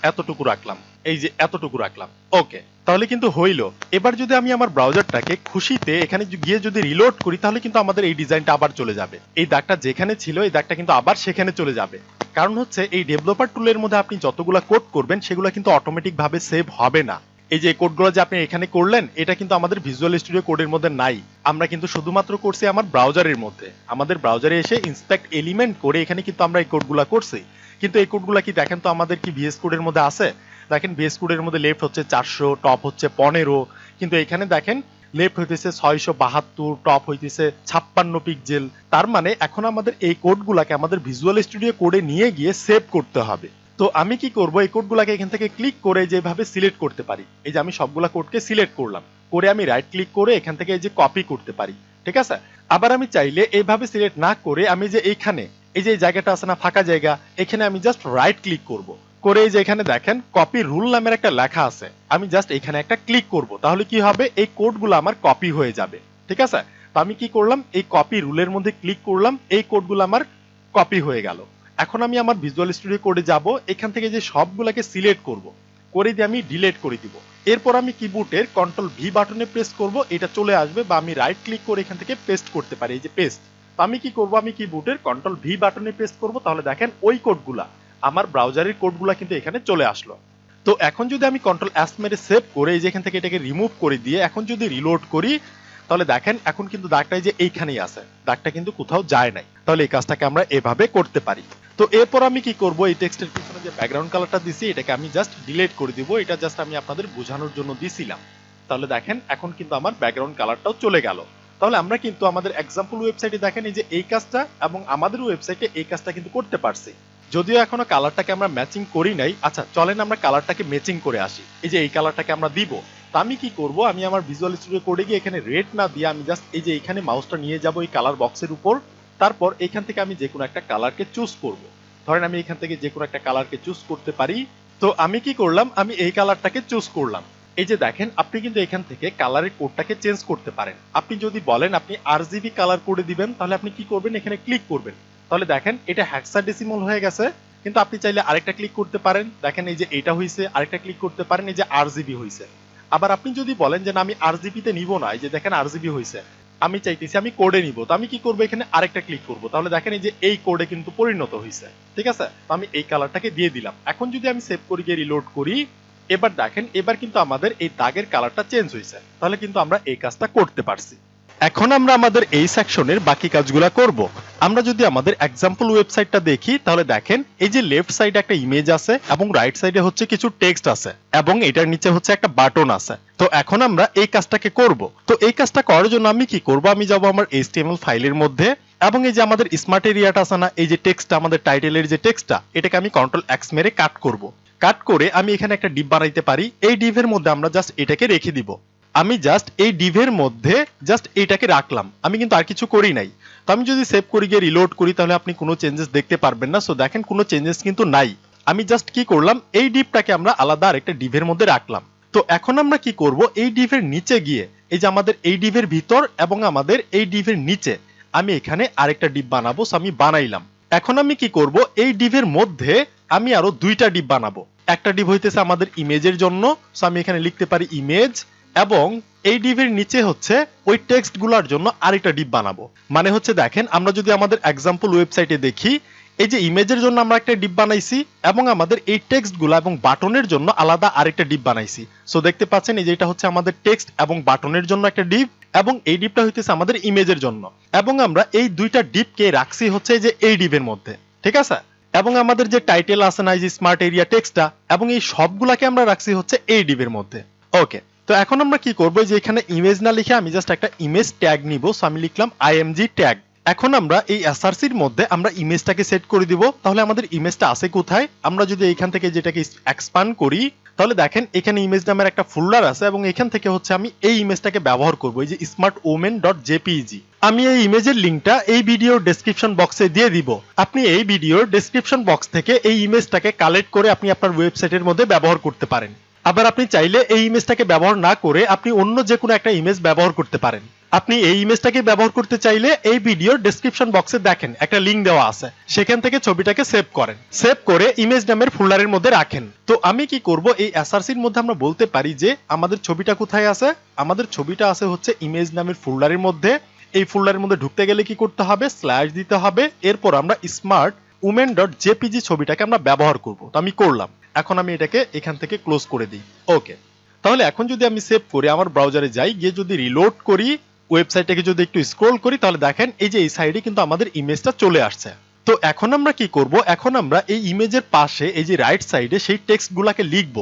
এতটুকু রাখলাম, এই যে এতটুকু রাখলাম। ওকে, তাহলে কিন্তু হইলো। এবার যদি আমি আমার ব্রাউজারটাকে খুশিতে এখানে গিয়ে যদি রিলোড করি, তাহলে কিন্তু আমাদের এই ডিজাইনটা আবার চলে যাবে। এই দাগটা যেখানে ছিল এই দাগটা কিন্তু আবার সেখানে চলে যাবে। কারণ হচ্ছে এই ডেভেলপার টুলের মধ্যে আপনি যতগুলা কোড করবেন সেগুলো কিন্তু অটোমেটিক ভাবে সেভ হবে না। এই যে কোডগুলো যে আপনি এখানে করলেন, এটা কিন্তু আমাদের ভিজুয়াল স্টুডিও কোডের মধ্যে নাই। আমরা কিন্তু শুধুমাত্র করছি আমার ব্রাউজারের মধ্যে। আমাদের ব্রাউজারে এসে ইন্সপেক্ট এলিমেন্ট করে এখানে কিন্তু আমরা এই কোডগুলো করছি। কিন্তু এই কোডগুলো কি দেখেন তো আমাদের কি ভিএস কোডের মধ্যে আছে? দেখেন ভিএস কোডের মধ্যে লেফট হচ্ছে 400, টপ হচ্ছে 15, কিন্তু এখানে দেখেন লেফট হইতেছে 672, টপ হইতেছে 56 পিক্সেল। তার মানে এখন আমাদের এই কোডগুলোকে আমাদের ভিজুয়াল স্টুডিও কোডে নিয়ে গিয়ে সেভ করতে হবে। তো আমি কি করব, এই কোডগুলোকে এখান থেকে ক্লিক করে যেভাবে সিলেক্ট করতে পারি, এই যে আমি সবগুলা কোডকে সিলেক্ট করলাম, করে আমি রাইট ক্লিক করে এখান থেকে এই যে কপি করতে পারি, ঠিক আছে। আবার আমি চাইলে এইভাবে সিলেক্ট না করে আমি যে এইখানে এই যে জায়গাটা আছে না ফাঁকা জায়গা, এখানে আমি জাস্ট রাইট ক্লিক করব, করে এই যে এখানে দেখেন কপি রুল নামের একটা লেখা আছে, আমি জাস্ট এখানে একটা ক্লিক করব। তাহলে কি হবে, এই কোডগুলো আমার কপি হয়ে যাবে, ঠিক আছে। তো আমি কি করলাম, এই কপি রুলের মধ্যে ক্লিক করলাম, এই কোডগুলো আমার কপি হয়ে গেল। এখন আমি আমার ভিজুয়াল স্টুডিও কোডে যাব, এখান থেকে যে সবগুলোকে সিলেক্ট করব, করে দিয়ে আমি ডিলিট করে দিব। এরপর আমি কিবোর্ডের কন্ট্রোল ভি বাটনে প্রেস করব, এটা চলে আসবে, বা আমি রাইট ক্লিক করে এখান থেকে পেস্ট করতে পারি, এই যে পেস্ট। তো আমি কি করব, আমি কিবোর্ডের কন্ট্রোল ভি বাটনে প্রেস করব, তাহলে দেখেন ওই কোডগুলা আমার ব্রাউজারের কোডগুলা কিন্তু এখানে চলে আসলো। তো এখন যদি আমি কন্ট্রোল এস মেরে সেভ করে এই যে এখান থেকে এটাকে রিমুভ করে দিয়ে এখন যদি রিলোড করি, তাহলে দেখেন এখন কিন্তু দাগটা যে এইখানেই আছে, দাগটা কিন্তু কোথাও যায় নাই। তাহলে এই কাজটাকে আমরা এভাবে করতে পারি। তো এরপর আমি কি করব, এই টেক্সটের পিছনে যে ব্যাকগ্রাউন্ড কালারটা দিছি এটাকে আমি জাস্ট ডিলিট করে দিব। এটা জাস্ট আমি আপনাদের বোঝানোর জন্য দিছিলাম। তাহলে দেখেন এখন কিন্তু আমার ব্যাকগ্রাউন্ড কালারটাও চলে গেল। তাহলে আমরা কিন্তু আমাদের এক্সাম্পল ওয়েবসাইটে দেখেন এই যে এই কাজটা, এবং আমাদের ওয়েবসাইটে এই কাজটা কিন্তু করতে পারছি। যদিও এখনো কালারটাকে আমরা ম্যাচিং করি নাই। আচ্ছা চলেন আমরা কালারটাকে ম্যাচিং করে আসি। এই যে এই কালারটাকে আমরা দিব। তো আমি কি করব, আমি আমার ভিজুয়াল স্টুডিও কোডে গিয়ে এখানে রেড না দিয়ে আমি জাস্ট এই যে এখানে মাউসটা নিয়ে যাব এই কালার বক্সের উপর। তারপর এখান থেকে আমি যে কোনো একটা কালারকে চুজ করব। ধরেন আমি এখান থেকে যে কোনো একটা কালারকে চুজ করতে পারি। তো আমি কি করলাম, আমি এই কালারটাকে চুজ করলাম। এই যে দেখেন আপনি কিন্তু এখান থেকে কালারের কোডটাকে চেঞ্জ করতে পারেন। আপনি যদি বলেন আপনি আরজিবি কালার করে দিবেন, তাহলে আপনি কি করবেন, এখানে ক্লিক করবেন। তাহলে দেখেন এটা হেক্সাডেসিমাল হয়ে গেছে। কিন্তু আপনি চাইলে আরেকটা ক্লিক করতে পারেন, দেখেন এই যে এটা হইছে, আরেকটা ক্লিক করতে পারেন, এই যে আরজিবি হইছে। আবার আপনি যদি বলেন যে না আমি আরজিবি তে নিব না, এই যে দেখেন আরজিবি হইছে, আমি চাইতেছি আমি কোডে নিব, তো আমি কি করব, এখানে আরেকটা ক্লিক করব। তাহলে দেখেন এই যে এই কোডে কিন্তু পরিণত হইছে, ঠিক আছে। তো আমি এই কালারটাকে দিয়ে দিলাম। এখন যদি আমি সেভ করি গিয়ে রিলোড করি, এবার দেখেন এবার কিন্তু আমাদের এই দাগের কালারটা চেঞ্জ হইছে। তাহলে কিন্তু আমরা এই কাজটা করতে পারছি। এখন আমরা আমাদের এই সেকশনের বাকি কাজগুলো করব। আমরা যদি আমাদের এক্সাম্পল ওয়েবসাইটটা দেখি, তাহলে দেখেন এই যে লেফট সাইডে একটা ইমেজ আছে এবং রাইট সাইডে হচ্ছে কিছু টেক্সট আছে এবং এটার নিচে হচ্ছে একটা বাটন আছে। তো এখন আমরা এই কাজটাকে করব। তো এই কাজটা করার জন্য আমি কি করব, আমি যাব আমার HTML ফাইলের মধ্যে এবং এই যে আমাদের স্মার্ট এরিয়াটা আছে না, এই যে টেক্সটটা আমাদের টাইটেলের যে টেক্সটটা, এটাকে আমি কন্ট্রোল এক্স মেরে কাট করব। কাট করে আমি এখানে একটা ডিপ বানাইতে পারি। এই ডিভের মধ্যে আমরা জাস্ট এটাকে রেখে দিব। আমি জাস্ট এই ডিভের মধ্যে জাস্ট এইটাকে রাখলাম, আমি কিন্তু আর কিছু করি নাই। তো আমি যদি সেভ করি গিয়ে রিলোড করি, তাহলে আপনি কোনো চেঞ্জেস দেখতে পারবেন না। সো দেখেন কোনো চেঞ্জেস কিন্তু নাই। আমি জাস্ট কি করলাম, এই ডিভটাকে আমরা আলাদা আরেকটা ডিভের মধ্যে রাখলাম। তো এখন আমরা কি করব, এই ডিভের নিচে গিয়ে এই যে আমাদের এই ডিভের ভিতর এবং আমাদের এই ডিভের নিচে আমি এখানে আরেকটা ডিভ বানাবো। সো আমি বানাইলাম। এখন আমি কি করব, এই ডিভের মধ্যে আমি আরো দুইটা ডিভ বানাবো। একটা ডিভ হইতেছে আমাদের ইমেজের জন্য, সো আমি এখানে লিখতে পারি ইমেজ, এবং এই ডিভের নিচে হচ্ছে ওই টেক্সট গুলার জন্য আরেকটা ডিভ বানাবো। মানে হচ্ছে দেখেন আমরা যদি আমাদের এক্সাম্পল ওয়েবসাইটে দেখি, এই যে ইমেজের জন্য আমরা একটা ডিভ বানাইছি এবং আমাদের এই টেক্সট গুলা এবং বাটনের জন্য আলাদা আরেকটা ডিভ বানাইছি। সো দেখতে পাচ্ছেন এই যে এটা হচ্ছে আমাদের টেক্সট এবং বাটনের জন্য একটা ডিভ, এবং এই ডিভটা হইতেছে আমাদের ইমেজের জন্য, এবং আমরা এই দুইটা ডিভকে রাখছি হচ্ছে যে এই ডিভের মধ্যে, ঠিক আছে। এবং আমাদের যে টাইটেল আছে না, এই যে স্মার্ট এরিয়া টেক্সটটা, এবং এই সবগুলাকে আমরা রাখছি হচ্ছে এই ডিভের মধ্যে। ওকে, তো এখন আমরা কি করব, যে এখানে ইমেজ না লিখে আমি জাস্ট একটা ইমেজ ট্যাগ নিব। সো আমি লিখলাম IMG ট্যাগ। এখন আমরা এই এসআরসির মধ্যে আমরা ইমেজটাকে সেট করে দিব। তাহলে আমাদের ইমেজটা আছে কোথায়? আমরা যদি এইখান থেকে যেটাকে এক্সপ্যান্ড করি তাহলে দেখেন এখানে ইমেজ নামের একটা ফোল্ডার আছে এবং এখান থেকে হচ্ছে আমি এই ইমেজটাকে ব্যবহার করব, এই যে smartwomen.jpg। আমি এই ইমেজের লিংকটা এই ভিডিওর ডেসক্রিপশন বক্সে দিয়ে দিব। আপনি এই ভিডিওর ডেসক্রিপশন বক্স থেকে এই ইমেজটাকে কালেক্ট করে আপনি আপনার ওয়েবসাইটের মধ্যে ব্যবহার করতে পারেন। আবার আপনি চাইলে এই ইমেজটাকে ব্যবহার না করে আপনি অন্য যে কোনো একটা ইমেজ ব্যবহার করতে পারেন। আপনি এই ইমেজটাকে ব্যবহার করতে চাইলে এই ভিডিওর ডেসক্রিপশন বক্সে দেখেন একটা লিংক দেওয়া আছে, সেখান থেকে ছবিটাকে সেভ করেন, সেভ করে ইমেজ নামের ফোল্ডারের মধ্যে রাখেন। তো আমি কি করব, এই এসআরসির মধ্যে আমরা বলতে পারি যে আমাদের ছবিটা কোথায় আছে। আমাদের ছবিটা আছে হচ্ছে ইমেজ নামের ফোল্ডারের মধ্যে। এই ফোল্ডারের মধ্যে ঢুকতে গেলে কি করতে হবে, স্ল্যাশ দিতে হবে, এরপর আমরা smartwomen.jpg ছবিটাকে আমরা ব্যবহার করব। তো আমি করলাম। এখন আমি এটাকে এখান থেকে ক্লোজ করে দিই। ওকে, তাহলে এখন যদি আমি সেভ করি, আমার ব্রাউজারে যাই, গিয়ে যদি রিলোড করি, ওয়েবসাইটটাকে যদি একটু স্ক্রল করি, তাহলে দেখেন এই যে এই সাইডে কিন্তু আমাদের ইমেজটা চলে আসছে। তো এখন আমরা কি করব, এখন আমরা এই ইমেজের পাশে এই যে রাইট সাইডে সেই টেক্সটগুলোকে লিখব,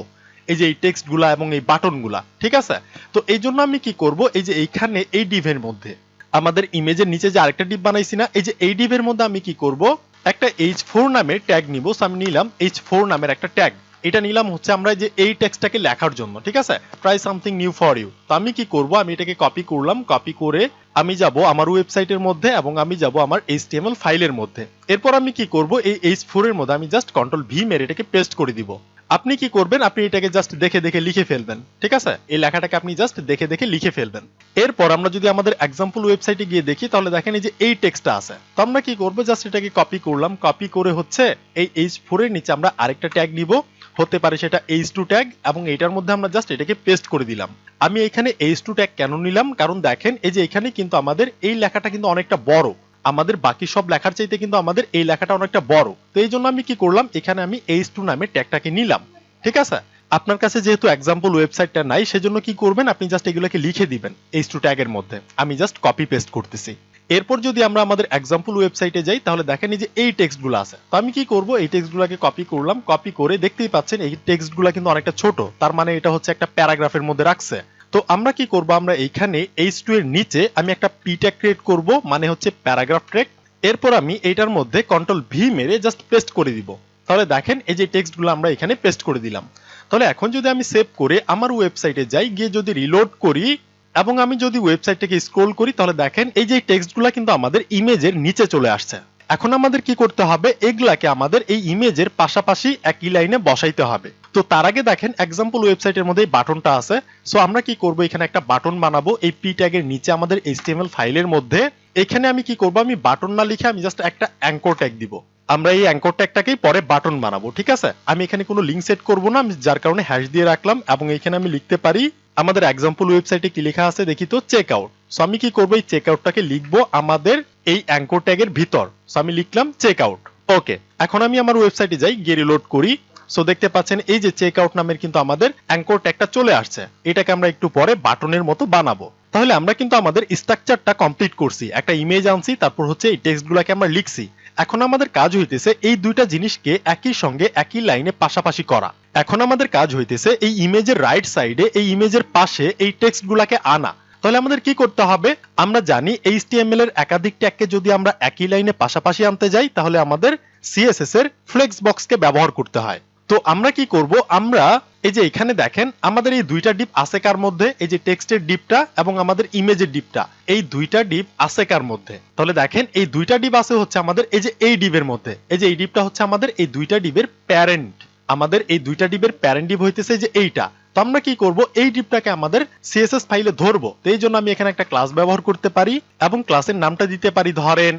এই যে এই টেক্সটগুলা এবং এই বাটনগুলা, ঠিক আছে। তো এই জন্য আমি কি করব, এই যে এইখানে এই ডিভের মধ্যে আমাদের ইমেজের নিচে যে আরেকটা ডিভ বানাইছি না, এই যে এই ডিভের মধ্যে আমি কি করব, একটা h4 নামের ট্যাগ নিব। সো আমি নিলাম h4 নামের একটা ট্যাগ। এটা নিলাম হচ্ছে আমরা যে এই টেক্সটটাকে লেখার জন্য, ঠিক আছে, try something new for you. তো আমি কি করব, আমি এটাকে কপি করলাম, কপি করে আমি যাব আমার ওয়েবসাইটের মধ্যে এবং আমি যাব আমার HTML ফাইলের মধ্যে। এরপর আমি কি করব, এই h4 এর মধ্যে আমি জাস্ট কন্ট্রোল ভি মেরে এটাকে পেস্ট করে দিব। আপনি কি করবেন, আপনি এটাকে জাস্ট দেখে দেখে লিখে ফেলবেন, ঠিক আছে, এই লেখাটাকে আপনি জাস্ট দেখে দেখে লিখে ফেলবেন। এরপর আমরা যদি আমাদের এক্সাম্পল ওয়েবসাইটে গিয়ে দেখি, তাহলে দেখেন এই যে এই টেক্সটটা আছে। তো আমরা কি করব, জাস্ট এটাকে কপি করলাম, কপি করে হচ্ছে এই h4 এর নিচে আমরা আরেকটা ট্যাগ নিব, হতে পারে সেটা h2 ট্যাগ, এবং এটার মধ্যে আমরা জাস্ট এটাকে পেস্ট করে দিলাম। আমি এখানে h2 ট্যাগ কেন নিলাম, কারণ দেখেন এই যে এখানে কিন্তু আমাদের এই লেখাটা কিন্তু অনেকটা বড়, আমাদের বাকি সব লেখার চাইতে কিন্তু আমাদের এই লেখাটা অনেকটা বড়। তো এই জন্য আমি কি করলাম, এখানে আমি h2 নামের ট্যাগটাকে নিলাম, ঠিক আছে। আপনার কাছে যেহেতু এক্সাম্পল ওয়েবসাইটটা নাই, সেজন্য কি করবেন, আপনি জাস্ট এগুলোকে লিখে দিবেন h2 ট্যাগের মধ্যে। আমি জাস্ট কপি পেস্ট করতেছি। এরপর যদি আমরা আমাদের এক্সাম্পল ওয়েবসাইটে যাই, তাহলে দেখেন এই যে এই টেক্সটগুলো আছে। তো আমি কি করব, এই টেক্সটগুলোকে কপি করলাম, কপি করে দেখতেই পাচ্ছেন এই টেক্সটগুলো কিন্তু অনেকটা ছোট, তার মানে এটা হচ্ছে একটা প্যারাগ্রাফের মধ্যে রাখছে। তো আমরা কি করব, আমরা এইখানে h2 এর নিচে আমি একটা p ট্যাগ ক্রিয়েট করব, মানে হচ্ছে প্যারাগ্রাফ ট্যাগ। এরপর আমি এইটার মধ্যে কন্ট্রোল ভি মেরে জাস্ট পেস্ট করে দিব। তাহলে দেখেন এই যে টেক্সটগুলো আমরা এখানে পেস্ট করে দিলাম। তাহলে এখন যদি আমি সেভ করে আমার ওয়েবসাইটে যাই, গিয়ে যদি রিলোড করি এবং আমি যদি ওয়েবসাইটটাকে স্ক্রল করি, তাহলে দেখেন এই যে টেক্সটগুলো কিন্তু আমাদের ইমেজের নিচে চলে আসছে। এখন আমাদের কি করতে হবে, এগুলাকে আমাদের এই ইমেজের পাশাপাশি একই লাইনে বসাইতে হবে। তো তার আগে দেখেন এক্সাম্পল ওয়েবসাইটের মধ্যে এই বাটনটা আছে। সো আমরা কি করব, এখানে একটা বাটন বানাবো এই পি ট্যাগের নিচে আমাদের HTML ফাইলের মধ্যে। এখানে আমি কি করব, আমি বাটন না লিখে আমি জাস্ট একটা অ্যাঙ্কর ট্যাগ দিব। আমরা এই অ্যাঙ্কর ট্যাগটাকেই পরে বাটন বানাবো, ঠিক আছে। আমি এখানে কোনো লিংক সেট করব না, আমি যার কারণে হ্যাশ দিয়ে রাখলাম, এবং এখানে আমি লিখতে পারি আমাদের এক্সাম্পল ওয়েবসাইটে কি লেখা আছে দেখি তো, চেক আউট। সো আমি কি করব, এই চেক আউটটাকে লিখবো আমাদের এই অ্যাঙ্কর ট্যাগের ভিতর। সো আমি লিখলাম চেক আউট। ওকে, এখন আমি আমার ওয়েবসাইটে যাই, গিয়ে রিলোড করি। সো দেখতে পাচ্ছেন এই যে চেক আউট নামের কিন্তু আমাদের অ্যাঙ্কর ট্যাগটা চলে আসছে। এটাকে আমরা একটু পরে বাটনের মতো বানাবো। তাহলে আমরা কিন্তু আমাদের স্ট্রাকচারটা কমপ্লিট করছি, একটা ইমেজ আনছি, তারপর হচ্ছে এই টেক্সটগুলোকে আমরা লিখছি। এখন আমাদের কাজ হইতেছে এই দুইটা জিনিসকে একই সঙ্গে একই লাইনে পাশাপাশি করা। এখন আমাদের কাজ হইতেছে এই ইমেজের রাইট সাইডে এই ইমেজের পাশে এই টেক্সটগুলোকে আনা। তাহলে আমাদের কি করতে হবে, আমরা জানি HTML এর একাধিক ট্যাগকে যদি আমরা একই লাইনে পাশাপাশি আনতে যাই, তাহলে আমাদের CSS এর ফ্লেক্স বক্সকে ব্যবহার করতে হয়। তো আমরা কি করব, আমরা এই যে এখানে দেখেন আমাদের এই দুইটা ডিপ আছে কার মধ্যে, এই যে টেক্সটের ডিপটা এবং আমাদের ইমেজের ডিপটা, এই দুইটা ডিপ আছে কার মধ্যে। তাহলে দেখেন এই দুইটা ডিপ আছে হচ্ছে আমাদের এই যে এই ডিপের মধ্যে। এই যে এই ডিপটা হচ্ছে আমাদের এই দুইটা ডিপের প্যারেন্ট। আমাদের এই দুইটা ডিপের প্যারেন্ট ডিপ হইতেছে যে এইটা। তো আমরা কি করব, এই ডিপটাকে আমাদের CSS ফাইলে ধরবো। তো এই জন্য আমি এখানে একটা ক্লাস ব্যবহার করতে পারি এবং ক্লাসের নামটা দিতে পারি ধরেন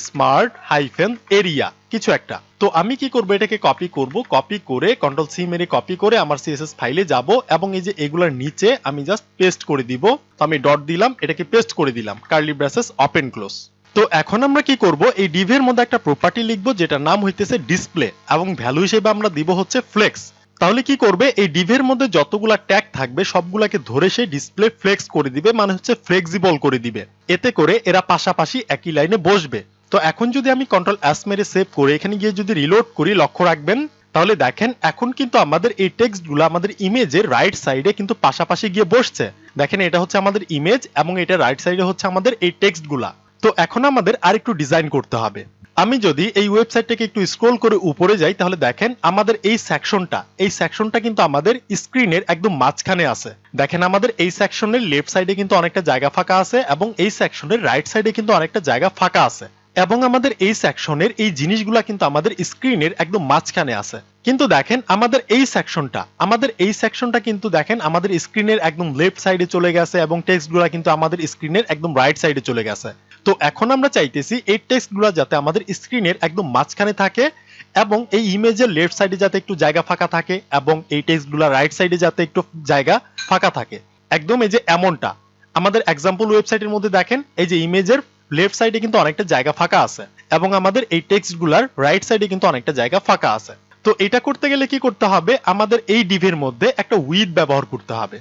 smart-area কিছু একটা। তো আমি কি করব, এটাকে কপি করব, কপি করে কন্ট্রোল সি মেরে কপি করে আমার CSS ফাইলে যাব এবং এই যে এগুলার নিচে আমি জাস্ট পেস্ট করে দিব। তো আমি ডট দিলাম, এটাকে পেস্ট করে দিলাম, কার্লি ব্রেসেস ওপেন ক্লোজ। তো এখন আমরা কি করব, এই ডিভের মধ্যে একটা প্রপার্টি লিখব যেটার নাম হইতেছে ডিসপ্লে, এবং ভ্যালু হিসেবে আমরা দিব হচ্ছে ফ্লেক্স। তাহলে কি করবে, এই ডিভের মধ্যে যতগুলা ট্যাগ থাকবে সবগুলাকে ধরে সে ডিসপ্লে ফ্লেক্স করে দিবে, মানে হচ্ছে ফ্লেক্সিবল করে দিবে। এতে করে এরা পাশাপাশি একই লাইনে বসবে। তো এখন যদি আমি কন্ট্রোল এস মেরে সেভ করে এখানে গিয়ে যদি রিলোড করি, লক্ষ্য রাখবেন তাহলে দেখেন এখন কিন্তু আমাদের এই টেক্সটগুলো আমাদের ইমেজের রাইট সাইডে কিন্তু পাশাপাশি গিয়ে বসছে। দেখেন এটা হচ্ছে আমাদের ইমেজ এবং এটা রাইট সাইডে হচ্ছে আমাদের এই টেক্সটগুলা। তো এখন আমাদের আরেকটু ডিজাইন করতে হবে। আমি যদি এই ওয়েবসাইটটাকে একটু স্ক্রল করে উপরে যাই তাহলে দেখেন আমাদের এই সেকশনটা কিন্তু আমাদের স্ক্রিনের একদম মাঝখানে আছে। দেখেন আমাদের এই সেকশনের লেফট সাইডে কিন্তু অনেকটা জায়গা ফাঁকা আছে এবং এই সেকশনের রাইট সাইডে কিন্তু অনেকটা জায়গা ফাঁকা আছে এবং আমাদের এই সেকশনের এই জিনিসগুলা কিন্তু আমাদের স্ক্রিনের একদম মাঝখানে আছে। কিন্তু দেখেন আমাদের এই সেকশনটা কিন্তু দেখেন আমাদের স্ক্রিনের একদম লেফট সাইডে চলে গেছে এবং টেক্সটগুলো কিন্তু আমাদের স্ক্রিনের একদম রাইট সাইডে চলে গেছে। তো এখন আমরা চাইতেছি এই টেক্সটগুলো যাতে আমাদের স্ক্রিনের একদম মাঝখানে থাকে এবং এই ইমেজের লেফট সাইডে যাতে একটু জায়গা ফাঁকা থাকে এবং এই টেক্সটগুলো রাইট সাইডে যাতে একটু জায়গা ফাঁকা থাকে। একদম এই যে এমনটা আমাদের এক্সাম্পল ওয়েবসাইটের মধ্যে দেখেন এই যে ইমেজের লেফট সাইডে কিন্তু অনেকটা জায়গা ফাঁকা আছে এবং আমাদের এই টেক্সটগুলোর রাইট সাইডে কিন্তু অনেকটা জায়গা ফাঁকা আছে। তো এটা করতে গেলে কি করতে হবে, আমাদের এই ডিভের মধ্যে একটা উইথ ব্যবহার করতে হবে।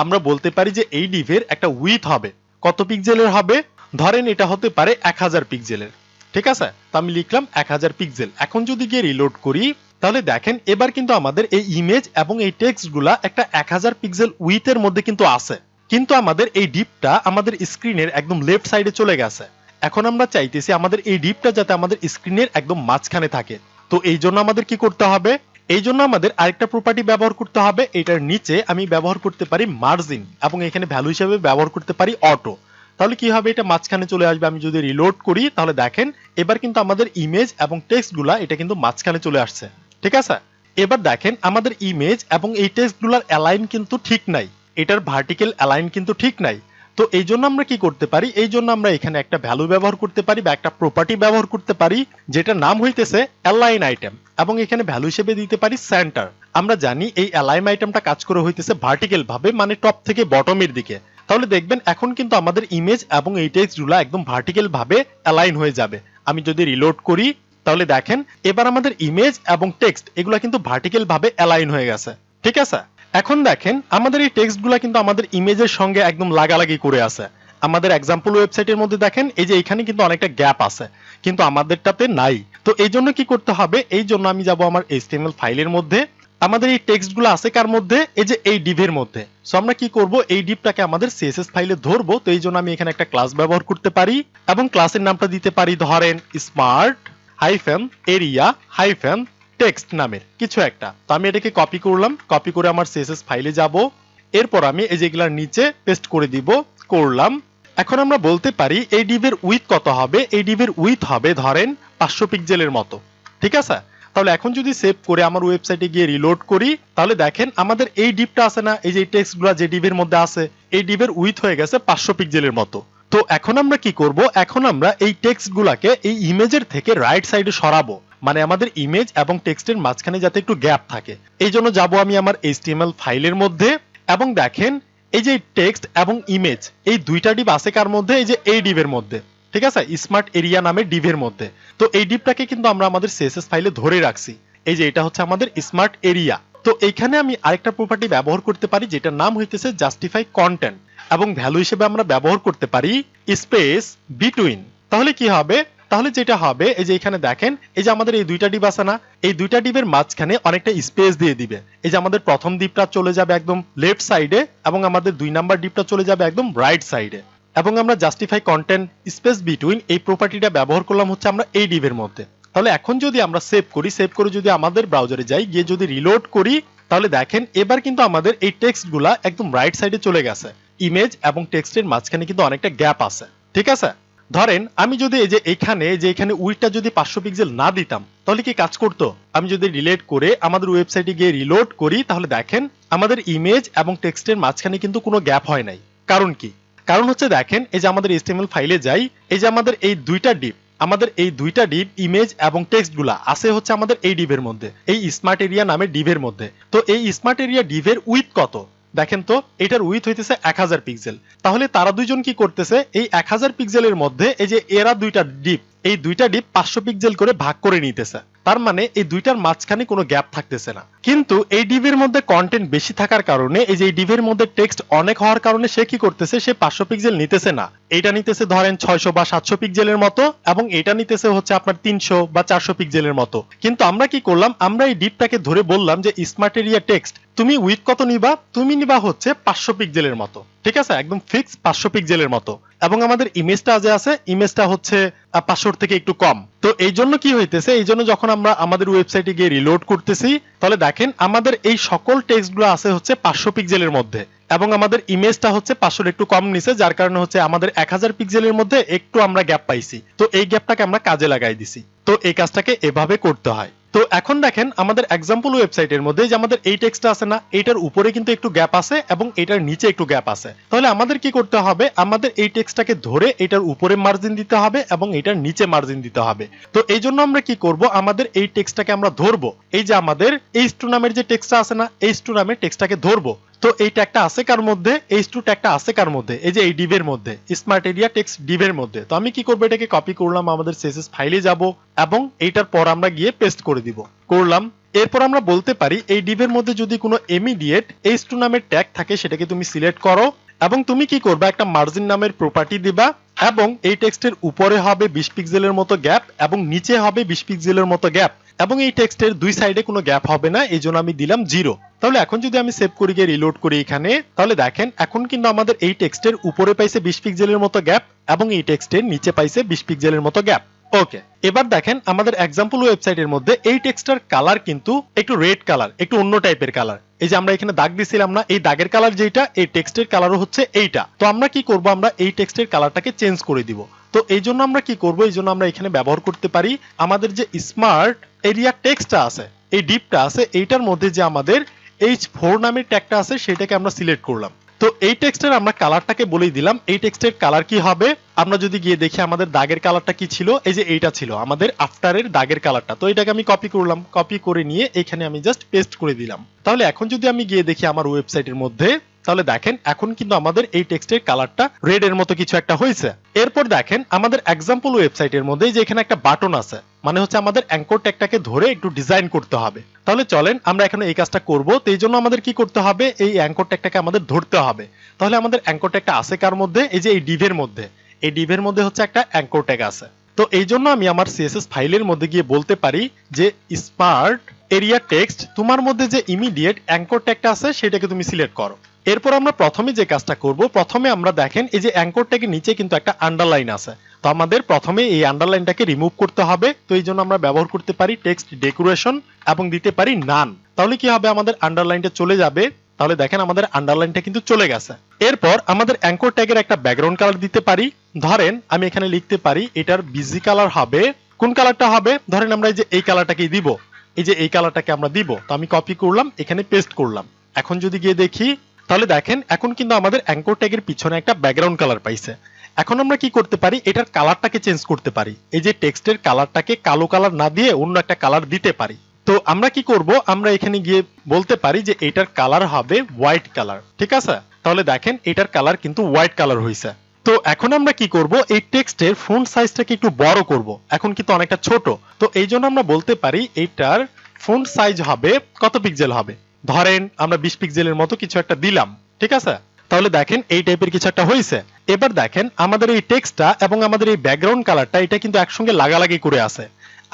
আমরা বলতে পারি যে এই ডিভের একটা উইথ হবে কত পিক্সেলের হবে, ধরেন এটা হতে পারে 1000 পিক্সেলের। ঠিক আছে, তো আমি লিখলাম 1000 পিক্সেল। এখন যদি গিয়ে রিলোড করি তাহলে দেখেন এবার কিন্তু আমাদের এই ইমেজ এবং এই টেক্সটগুলা একটা 1000 পিক্সেল উইথের মধ্যে কিন্তু আছে, কিন্তু আমাদের এই ডিপটা আমাদের স্ক্রিনের একদম লেফট সাইডে চলে গেছে। এখন আমরা চাইতেছি আমাদের এই ডিপটা যাতে আমাদের স্ক্রিনের একদম মাঝখানে থাকে। তো এই জন্য আমাদের কি করতে হবে, এই জন্য আমাদের আরেকটা প্রপার্টি ব্যবহার করতে হবে। এটার নিচে আমি ব্যবহার করতে পারি মার্জিন এবং এখানে ভ্যালু হিসেবে ব্যবহার করতে পারি অটো। তাহলে কি হবে, এটা মাঝখানে চলে আসবে। আমি যদি রিলোড করি তাহলে দেখেন এবার কিন্তু আমাদের ইমেজ এবং টেক্সটগুলা এটা কিন্তু মাঝখানে চলে আসছে। ঠিক আছে, এবার দেখেন আমাদের ইমেজ এবং এই টেক্সটগুলার অ্যালাইন কিন্তু ঠিক নাই, এটার ভার্টিক্যাল অ্যালাইন কিন্তু ঠিক নাই। তো এই জন্য আমরা কি করতে পারি, এই জন্য আমরা এখানে একটা ভ্যালু ব্যবহার করতে পারি বা একটা প্রপার্টি ব্যবহার করতে পারি যেটার নাম হইতেছে অ্যালাইন আইটেম এবং এখানে ভ্যালু হিসেবে দিতে পারি সেন্টার। আমরা জানি এই অ্যালাইন আইটেমটা কাজ করে হইতেছে ভার্টিক্যাল ভাবে, মানে টপ থেকে বটমের দিকে। তাহলে দেখবেন এখন কিন্তু আমাদের ইমেজ এবং এই টেক্সটগুলো একদম ভার্টিক্যাল ভাবে অ্যালাইন হয়ে যাবে। আমি যদি রিলোড করি তাহলে দেখেন এবার আমাদের ইমেজ এবং টেক্সট এগুলো কিন্তু ভার্টিক্যাল ভাবে অ্যালাইন হয়ে গেছে। ঠিক আছে, এখন দেখেন আমাদের এই টেক্সটগুলো কিন্তু আমাদের ইমেজের সঙ্গে একদম লাগালাগি করে আছে। আমাদের এক্সাম্পল ওয়েবসাইটের মধ্যে দেখেন এই যে এখানে কিন্তু অনেকটা গ্যাপ আছে, কিন্তু আমাদেরটাতে নাই। তো এই জন্য কি করতে হবে, এই জন্য আমি যাব আমার HTML ফাইলের মধ্যে। আমাদের এই টেক্সটগুলো আছে কার মধ্যে, এই যে এই ডিভের মধ্যে। সো আমরা কি করব, এই ডিভটাকে আমাদের CSS ফাইলে ধরবো। তো এই জন্য আমি এখানে একটা ক্লাস ব্যবহার করতে পারি এবং ক্লাসের নামটা দিতে পারি ধরেন স্মার্ট এরিয়া টেক্সট নামের কিছু একটা। তো আমি এটাকে কপি করলাম, কপি করে আমার CSS ফাইলে যাব, এরপর আমি এই যেগুলার নিচে পেস্ট করে দিব, করলাম। এখন আমরা বলতে পারি এই ডিভের উইথ কত হবে, এই ডিভের উইথ হবে ধরেন 500 পিক্সেলের মতো। ঠিক আছে, তাহলে এখন যদি সেভ করে আমার ওয়েবসাইটে গিয়ে রিলোড করি তাহলে দেখেন আমাদের এই ডিভটা আছে না, এই যে টেক্সটগুলো যে ডিভের মধ্যে আছে এই ডিভের উইথ হয়ে গেছে 500 পিক্সেলের মতো। তো এখন আমরা কি করব, এখন আমরা এই টেক্সটগুলোকে এই ইমেজের থেকে রাইট সাইডে সরাবো, মানে আমাদের ইমেজ এবং টেক্সটের মাঝখানে যাতে একটু গ্যাপ থাকে। এই জন্য যাবো আমি আমার HTML ফাইলের মধ্যে এবং দেখেন এই যে টেক্সট এবং ইমেজ এই দুইটা ডিভ আছে কার মধ্যে, এই যে এই ডিভের মধ্যে। ঠিক আছে, স্মার্ট এরিয়া নামে ডিভের মধ্যে। তো এই ডিভটাকে কিন্তু আমরা আমাদের CSS ফাইলে ধরে রাখছি, এই যে এটা হচ্ছে আমাদের স্মার্ট এরিয়া। তো এইখানে আমি আরেকটা প্রপার্টি ব্যবহার করতে পারি যেটার নাম হইতেছে জাস্টিফাই কন্টেন্ট এবং ভ্যালু হিসেবে আমরা ব্যবহার করতে পারি স্পেস বিটুইন। তাহলে কি হবে, তাহলে যেটা হবে এই যে এখানে দেখেন এই যে আমাদের এই দুইটা ডিভ আছে না, এই দুইটা ডিভের মাঝখানে অনেকটা স্পেস দিয়ে দিবে। এই যে আমাদের প্রথম ডিভটা চলে যাবে একদম লেফট সাইডে এবং আমাদের 2 নাম্বার ডিভটা চলে যাবে একদম রাইট সাইডে। এবং আমরা জাস্টিফাই কন্টেন্ট স্পেস বিটুইন এই প্রপার্টিটা ব্যবহার করলাম হচ্ছে আমরা এই ডিভের মধ্যে। তাহলে এখন যদি আমরা সেভ করি, সেভ করে যদি আমাদের ব্রাউজারে যাই, গিয়ে যদি রিলোড করি তাহলে দেখেন এবার কিন্তু আমাদের এই টেক্সটগুলা একদম রাইট সাইডে চলে গেছে। ইমেজ এবং টেক্সটের মাঝখানে কিন্তু অনেকটা গ্যাপ আছে। ঠিক আছে, ধরেন আমি যদি এই যে এখানে উইডটা যদি 500 পিক্সেল না দিতাম তাহলে কি কাজ করতো, আমি যদি ডিলিট করে আমাদের ওয়েবসাইটে গিয়ে রিলোড করি তাহলে দেখেন আমাদের ইমেজ এবং টেক্সটের মাঝখানে কিন্তু কোনো গ্যাপ হয় নাই। কারণ কি, কারণ হচ্ছে দেখেন এই যে আমাদের HTML ফাইলে যাই, এই যে আমাদের এই দুইটা ডিভ ইমেজ এবং টেক্সটগুলা আছে হচ্ছে আমাদের এই ডিভের মধ্যে, এই স্মার্ট এরিয়া নামে ডিভের মধ্যে। তো এই স্মার্ট এরিয়া ডিভের উইথ কত দেখেন তো, এটার উইথ হইতেছে 1000 পিক্সেল। তাহলে তারা দুইজন কি করতেছে, এই 1000 পিক্সেলের মধ্যে এই যে এরা দুইটা ডিভ, এই দুইটা ডিভ 500 পিক্সেল করে ভাগ করে নিতেছে। তার মানে এই দুইটার মাঝখানে কোনো গ্যাপ থাকতেছে না। কিন্তু এই ডিভের মধ্যে কন্টেন্ট বেশি থাকার কারণে এই যে এই ডিভের মধ্যে টেক্সট অনেক হওয়ার কারণে সে কি করতেছে, সে 500 পিক্সেল নিতেছে না, এটা নিতেছে ধরেন 600 বা 700 পিক্সেলের মতো, এবং এটা নিতেছে হচ্ছে আপনার 300 বা 400 পিক্সেলের মতো। কিন্তু আমরা কি করলাম, আমরা এই ডিভটাকে ধরে বললাম যে স্মার্ট এরিয়া টেক্সট তুমি উইথ কত নিবা, তুমি নিবা হচ্ছে 500 পিক্সেলের মতো, ঠিক আছে, একদম ফিক্স 500 পিক্সেলের মতো। এবং আমাদের ইমেজটা যে আছে, ইমেজটা হচ্ছে 500 থেকে একটু কম। তো এই জন্য কি হইতেছে, এই জন্য যখন আমরা আমাদের ওয়েবসাইটে গিয়ে রিলোড করতেছি, তাহলে দেখেন আমাদের এই সকল টেক্সটগুলো আছে হচ্ছে 500 পিক্সেলের মধ্যে, এবং আমাদের ইমেজটা হচ্ছে 500 একটু কম নিছে, যার কারণে হচ্ছে আমাদের 1000 পিক্সেলের মধ্যে একটু আমরা গ্যাপ পাইছি। তো এই গ্যাপটাকে আমরা কাজে লাগাই দিছি। তো এই কাজটাকে এভাবে করতে হয়। তো এখন দেখেন আমাদের এক্সাম্পল ওয়েবসাইটের মধ্যে যে আমাদের এই টেক্সটটা আছে না, এইটার উপরে কিন্তু একটু গ্যাপ আছে এবং এটার নিচে একটু গ্যাপ আছে। তাহলে আমাদের কি করতে হবে, আমাদের এই টেক্সটটাকে ধরে এটার উপরে মার্জিন দিতে হবে এবং এটার নিচে মার্জিন দিতে হবে। তো এই জন্য আমরা কি করব, আমাদের এই টেক্সটটাকে আমরা ধরবো, এই যে আমাদের H2 নামের যে টেক্সটটা আছে না, H2 নামের টেক্সটটাকে ধরবো। তো এই ট্যাগটা আছে কার মধ্যে, H2 ট্যাগটা আছে কার মধ্যে, এই যে এই ডিভের মধ্যে, স্মার্ট এরিয়া টেক্সট ডিভের মধ্যে। তো আমি কি করব, এটাকে কপি করলাম, আমাদের CSS ফাইলে যাব এবং এইটার পর আমরা গিয়ে পেস্ট করে দিব, করলাম। এরপর আমরা বলতে পারি এই ডিভের মধ্যে যদি কোনো ইমিডিয়েট H2 নামের ট্যাগ থাকে সেটাকে তুমি সিলেক্ট করো, এবং তুমি কি করবে, একটা মার্জিন নামের প্রপার্টি দিবা, এবং এই টেক্সটের উপরে হবে 20 পিক্সেলের মতো গ্যাপ এবং নিচে হবে 20 পিক্সেলের মতো গ্যাপ, এবং এই টেক্সটের দুই সাইডে কোনো গ্যাপ হবে না, এই জন্য আমি দিলাম 0। তাহলে এখন যদি আমি সেভ করি গিয়ে রিলোড করি এখানে, তাহলে দেখেন এখন কিন্তু আমাদের এই টেক্সটের উপরে পাইছে 20 পিক্সেলের মতো গ্যাপ এবং এই টেক্সটের নিচে পাইছে 20 পিক্সেলের মতো গ্যাপ। ওকে, এবার দেখেন আমাদের এক্সাম্পল ওয়েবসাইটের মধ্যে এই টেক্সটার কালার কিন্তু একটু রেড কালার, একটু অন্য টাইপের কালার। এই যে আমরা এখানে দাগ দিছিলাম না, এই দাগের কালার যেটা, এই টেক্সটের কালারও হচ্ছে এইটা। তো আমরা কি করব, আমরা এই টেক্সটের কালারটাকে চেঞ্জ করে দিব। তো এই জন্য আমরা কি করব, এই জন্য আমরা এখানে ব্যবহার করতে পারি আমাদের যে স্মার্ট এরিয়া টেক্সটটা আছে, এই ডিপটা আছে, এইটার মধ্যে যে আমাদের H4 নামের ট্যাগটা আছে সেটাকে আমরা সিলেক্ট করলাম। তো এই টেক্সটের আমরা কালারটাকে বলেই দিলাম, এই টেক্সটের কালার কি হবে। আমরা যদি গিয়ে দেখি আমাদের দাগের কালারটা কি ছিল, এই যে এইটা ছিল আমাদের আফটারের দাগের কালারটা। তো এটাকে আমি কপি করলাম, কপি করে নিয়ে এখানে আমি জাস্ট পেস্ট করে দিলাম। তাহলে এখন যদি আমি গিয়ে দেখি আমার ওয়েবসাইটের মধ্যে, তাহলে দেখেন এখন কিন্তু আমাদের এই টেক্সটের কালারটা রেড এর মতো কিছু একটা হয়েছে। এরপর দেখেন আমাদের এক্সাম্পল ওয়েবসাইটের মধ্যে যে এখানে একটা বাটন আছে, মানে হচ্ছে আমাদের অ্যাঙ্কর ট্যাগটাকে ধরে একটু ডিজাইন করতে হবে। তাহলে চলেন আমরা এখন এই কাজটা করব। তো এই জন্য আমাদের কি করতে হবে, এই অ্যাঙ্কর ট্যাগটাকে আমাদের ধরতে হবে। তাহলে আমাদের অ্যাঙ্কর ট্যাগটা আছে কার মধ্যে, এই যে এই ডিভের মধ্যে, এই ডিভের মধ্যে হচ্ছে একটা অ্যাঙ্কর ট্যাগ আছে। তো এই জন্য আমি আমার CSS ফাইলের মধ্যে গিয়ে বলতে পারি যে স্মার্ট এরিয়া টেক্সট তোমার মধ্যে যে ইমিডিয়েট অ্যাঙ্কর ট্যাগটা আছে সেটাকে তুমি সিলেক্ট করো। এরপর আমরা প্রথমে যে কাজটা করব, প্রথমে আমরা দেখেন এই যে অ্যাঙ্কর ট্যাগের নিচে কিন্তু একটা আন্ডারলাইন আছে। তো আমাদের প্রথমে এই আন্ডারলাইনটাকে রিমুভ করতে হবে। তো এই জন্য আমরা ব্যবহার করতে পারি টেক্সট ডেকোরেশন এবং দিতে পারি নান। তাহলে কি হবে, আমাদের আন্ডারলাইনটা চলে যাবে। তাহলে দেখেন আমাদের আন্ডারলাইনটা কিন্তু চলে গেছে। এরপর আমাদের অ্যাঙ্কর ট্যাগের একটা ব্যাকগ্রাউন্ড কালার দিতে পারি। ধরেন আমি এখানে লিখতে পারি এটার বিজি কালার হবে, কোন কালারটা হবে, ধরেন আমরা এই যে এই কালারটাকেই দিব, এই যে এই কালারটাকে আমরা দিব। তো আমি কপি করলাম, এখানে পেস্ট করলাম। এখন যদি গিয়ে দেখি, তাহলে দেখেন এখন কিন্তু আমাদের অ্যাঙ্কর ট্যাগের পিছনে একটা ব্যাকগ্রাউন্ড কালার পাইছে। এখন আমরা কি করতে পারি, এটার কালারটাকে চেঞ্জ করতে পারি। এই যে টেক্সটের কালারটাকে কালো কালার না দিয়ে অন্য একটা কালার দিতে পারি। তো আমরা কি করব, আমরা এখানে গিয়ে বলতে পারি যে এটার কালার হবে হোয়াইট কালার, ঠিক আছে। তাহলে দেখেন এটার কালার কিন্তু হোয়াইট কালার হয়েছে। তো এখন আমরা কি করব, এই টেক্সটের ফন্ট সাইজটাকে একটু বড় করব, এখন কিন্তু অনেকটা ছোট। তো এই জন্য আমরা বলতে পারি এইটার ফন্ট সাইজ হবে কত পিক্সেল হবে, ধরেন আমরা 20 পিক্সেলের মতো কিছু একটা দিলাম, ঠিক আছে। তাহলে দেখেন এই টাইপের কিছু একটা হয়েছে। এবার দেখেন আমাদের এই টেক্সটটা এবং আমাদের এই ব্যাকগ্রাউন্ড কালারটা এটা কিন্তু একসঙ্গে লাগালাগি করে আছে।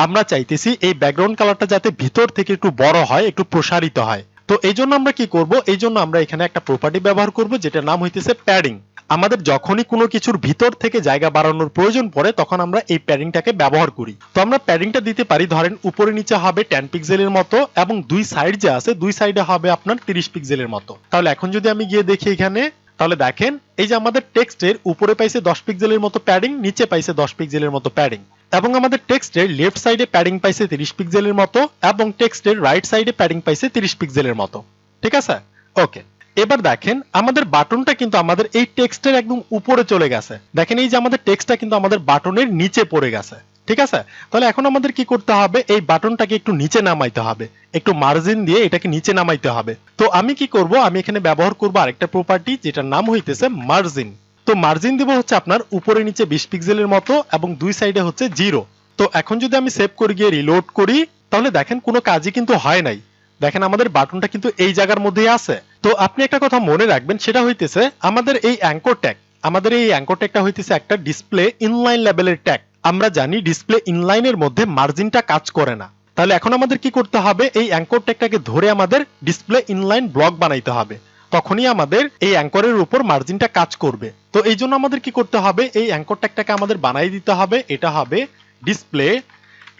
আমরা চাইতেছি এই ব্যাকগ্রাউন্ড কালারটা যাতে ভিতর থেকে একটু বড় হয়, একটু প্রসারিত হয়। তো এই জন্য আমরা কি করব, এই জন্য আমরা এখানে একটা প্রপার্টি ব্যবহার করব যেটার নাম হইতেছে প্যাডিং। আমাদের যখনই কোনো কিছুর ভিতর থেকে জায়গা বাড়ানোর প্রয়োজন পড়ে তখন আমরা এই প্যাডিংটাকে ব্যবহার করি। তো আমরা প্যাডিংটা দিতে পারি, ধরেন উপরে নিচে হবে 10 পিক্সেলের মতো এবং দুই সাইড যে আছে দুই সাইডে হবে আপনার 30 পিক্সেলের মতো। তাহলে এখন যদি আমি গিয়ে দেখি এখানে, তাহলে দেখেন এই যে আমাদের টেক্সটের উপরে পাইছে 10 পিক্সেলের মতো প্যাডিং, নিচে পাইছে 10 পিক্সেলের মতো প্যাডিং, এবং আমাদের টেক্সটের লেফট সাইডে প্যাডিং পাইছে 30 পিক্সেলের মতো এবং টেক্সটের রাইট সাইডে প্যাডিং পাইছে 30 পিক্সেলের মতো, ঠিক আছে। ওকে, এবার দেখেন আমাদের বাটনটা কিন্তু আমাদের এই টেক্সটের একদম উপরে চলে গেছে। দেখেন এই যে আমাদের টেক্সটটা কিন্তু আমাদের বাটনের নিচে পড়ে গেছে, ঠিক আছে। তাহলে এখন আমাদের কি করতে হবে, এই বাটনটাকে একটু নিচে নামাইতে হবে, একটু মার্জিন দিয়ে এটাকে নিচে নামাইতে হবে। তো আমি কি করব, আমি এখানে ব্যবহার করব আরেকটা প্রপার্টি যেটার নাম হইতেছে মার্জিন। তো মার্জিন দিব হচ্ছে আপনার উপরে নিচে 20 পিক্সেলের মতো এবং দুই সাইডে হচ্ছে 0। তো এখন যদি আমি সেভ করে গিয়ে রিলোড করি, তাহলে দেখেন কোনো কাজই কিন্তু হয় নাই। দেখেন আমাদের বাটনটা কিন্তু এই জায়গার মধ্যেই আছে। তো আপনি একটা কথা মনে রাখবেন, সেটা হইতেছে আমাদের এই অ্যাঙ্কর ট্যাগটা হইতেছে একটা ডিসপ্লে ইনলাইন লেভেলের ট্যাগ। আমরা জানি ডিসপ্লে ইনলাইনের মধ্যে মার্জিনটা কাজ করে না। তাহলে এখন আমাদের কি করতে হবে, এই অ্যাঙ্কর ট্যাগটাকে ধরে আমাদের ডিসপ্লে ইনলাইন ব্লক বানাইতে হবে, তখনই আমাদের এই অ্যাঙ্করের উপর মার্জিনটা কাজ করবে। তো এই জন্য আমাদের কি করতে হবে, এই অ্যাঙ্কর ট্যাগটাকে আমাদের বানাই দিতে হবে। এটা হবে ডিসপ্লে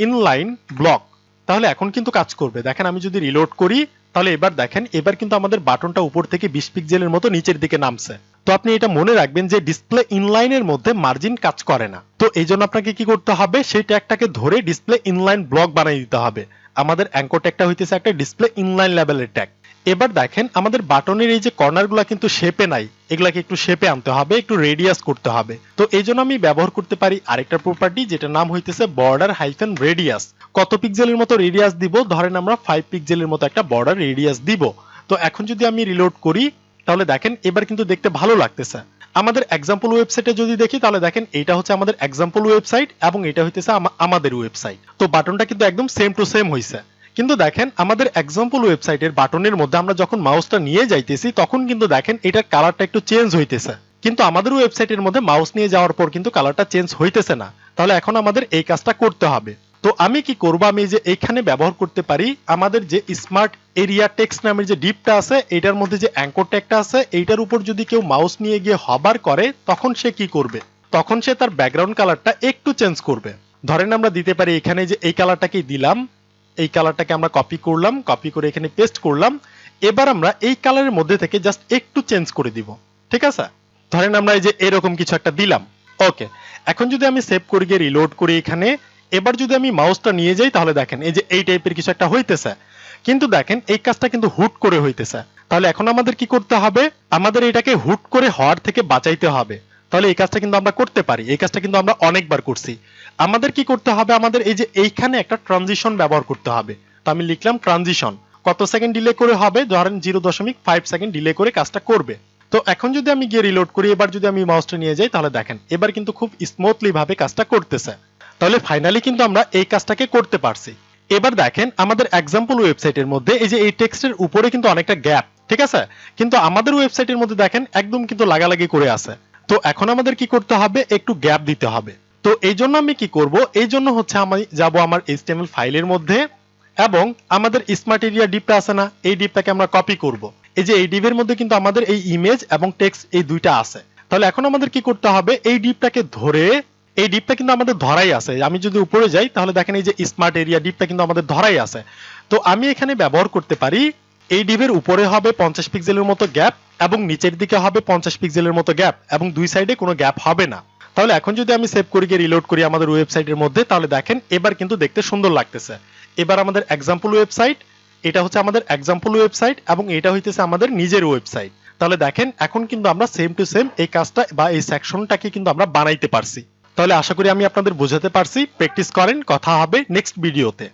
ইনলাইন ব্লক। তাহলে এখন কিন্তু কাজ করবে। দেখেন আমি যদি রিলোড করি, তাহলে এবার দেখেন, এবার কিন্তু আমাদের বাটনটা উপর থেকে 20 পিক্সেলের মতো নিচের দিকে নামছে। তো আপনি এটা মনে রাখবেন যে ডিসপ্লে ইনলাইনের মধ্যে মার্জিন কাজ করে না। তো এই জন্য আপনাকে কি করতে হবে, সেই ট্যাগটাকে ধরে ডিসপ্লে ইনলাইন ব্লক বানিয়ে দিতে হবে। আমাদের অ্যাঙ্কর ট্যাগটা হইতেছে একটা ডিসপ্লে ইনলাইন লেভেলের ট্যাগ। এবার দেখেন আমাদের বাটনের এই যে কর্নারগুলো কিন্তু শেপে নাই, এগুলাকে একটু শেপে আনতে হবে, একটু রেডিয়াস করতে হবে। তো এই জন্য আমি ব্যবহার করতে পারি আরেকটা প্রপার্টি, যেটা নাম হইতেছে বর্ডার হাইফেন রেডিয়াস। কত পিক্সেলের মতো রেডিয়াস দিব, ধরেন আমরা 5 পিক্সেলের মতো একটা বর্ডার রেডিয়াস দিব। তো এখন যদি আমি রিলোড করি, তাহলে দেখেন এবার কিন্তু দেখতে ভালো লাগতেছে। আমাদের এক্সাম্পল ওয়েবসাইটে যদি দেখি, তাহলে দেখেন এটা হচ্ছে আমাদের এক্সাম্পল ওয়েবসাইট এবং এটা হইতেছে আমাদের ওয়েবসাইট। তো বাটনটা কিন্তু একদম সেম টু সেম হইছে। কিন্তু দেখেন আমাদের এক্সাম্পল ওয়েবসাইটের বাটনের মধ্যে আমরা যখন মাউসটা নিয়ে যাইতেছি, তখন কিন্তু দেখেন এটার কালারটা একটু চেঞ্জ হইতেছে। কিন্তু আমাদের ওয়েবসাইটের মধ্যে মাউস নিয়ে যাওয়ার পর কিন্তু কালারটা চেঞ্জ হইতেছে না। তাহলে এখন আমাদের এই কাজটা করতে হবে। তো আমি কি করব, আমি যে এইখানে ব্যবহার করতে পারি আমাদের যে স্মার্ট এরিয়া টেক্সট নামের যে ডিপটা আছে, এটার মধ্যে যে অ্যাঙ্কর ট্যাগটা আছে, এইটার উপর যদি কেউ মাউস নিয়ে গিয়ে হবার করে, তখন সে কি করবে, তখন সে তার ব্যাকগ্রাউন্ড কালারটা একটু চেঞ্জ করবে। ধরেন আমরা দিতে পারি এখানে যে এই কালারটাকেই দিলাম, এই কালারটাকে আমরা কপি করলাম, কপি করে এখানে পেস্ট করলাম। এবার আমরা এই কালারের মধ্যে থেকে জাস্ট একটু চেঞ্জ করে দিব, ঠিক আছে? ধরেন আমরা এই যে এরকম কিছু একটা দিলাম। ওকে, এখন যদি আমি সেভ করে গিয়ে রিলোড করি এখানে, এবার যদি আমি মাউসটা নিয়ে যাই, তাহলে দেখেন এই যে এই টাইপের কিছু একটা হইতেছে। কিন্তু দেখেন এই কাজটা কিন্তু হুট করে হইতেছে। তাহলে এখন আমাদের কি করতে হবে, আমাদের এটাকে হুট করে হওয়ার থেকে বাঁচাইতে হবে। তাহলে এই কাজটা কিন্তু আমরা করতে পারি, এই কাজটা কিন্তু আমরা অনেকবার করছি। আমাদের কি করতে হবে, আমাদের এই যে এইখানে একটা ট্রানজিশন ব্যবহার করতে হবে। তো আমি লিখলাম ট্রানজিশন, কত সেকেন্ড ডিলে করে হবে, ধরেন 0.5 সেকেন্ড ডিলে করে কাজটা করবে। তো এখন যদি আমি গিয়ে রিলোড করি, এবার যদি আমি মাউসটা নিয়ে যাই, তাহলে দেখেন এবার কিন্তু খুব স্মুথলি ভাবে কাজটা করতেছে। তাহলে ফাইনালি কিন্তু আমরা এই কাজটাকে করতে পারছি। এবার দেখেন আমাদের এক্সাম্পল ওয়েবসাইটের মধ্যে এই যে এই টেক্সটের উপরে কিন্তু অনেকটা গ্যাপ, ঠিক আছে? কিন্তু আমাদের ওয়েবসাইটের মধ্যে দেখেন একদম কিন্তু লাগালাগি করে আছে। তো এখন আমাদের কি করতে হবে, একটু গ্যাপ দিতে হবে। তো এই জন্য আমি কি করব, এই জন্য হচ্ছে আমি যাব আমার HTML ফাইলের মধ্যে এবং আমাদের স্মার্ট এরিয়া ডিপটা আছে না, এই ডিপটাকে আমরা কপি করব। এই যে এই ডিপের মধ্যে কিন্তু আমাদের এই ইমেজ এবং টেক্সট এই দুইটা আছে। তাহলে এখন আমাদের কি করতে হবে, এই ডিপটাকে ধরে, এই ডিপটা কিন্তু আমাদের ধরাই আছে। আমি যদি উপরে যাই, তাহলে দেখেন এই যে স্মার্ট এরিয়া ডিপটা কিন্তু আমাদের ধরাই আছে। তো আমি এখানে ব্যবহার করতে পারি, এই ডিপের উপরে হবে 50 পিক্সেলের মতো গ্যাপ এবং নিচের দিকে হবে 50 পিক্সেলের মতো গ্যাপ এবং দুই সাইডে কোনো গ্যাপ হবে না। তাহলে এখন যদি আমি সেভ করে গিয়ে রিলোড করি আমাদের ওয়েবসাইটের মধ্যে, তাহলে দেখেন এবার কিন্তু দেখতে সুন্দর লাগতেছে। এবার আমাদের এক্সাম্পল ওয়েবসাইট, এটা হচ্ছে আমাদের এক্সাম্পল ওয়েবসাইট এবং এটা হইতেছে আমাদের নিজের ওয়েবসাইট। তাহলে দেখেন এখন কিন্তু আমরা সেম টু সেম এই কাজটা বা এই সেকশনটাকে কিন্তু আমরা বানাইতে পারছি। তাহলে আশা করি আমি আপনাদের বোঝাতে পারছি। প্র্যাকটিস করেন, কথা হবে নেক্সট ভিডিওতে।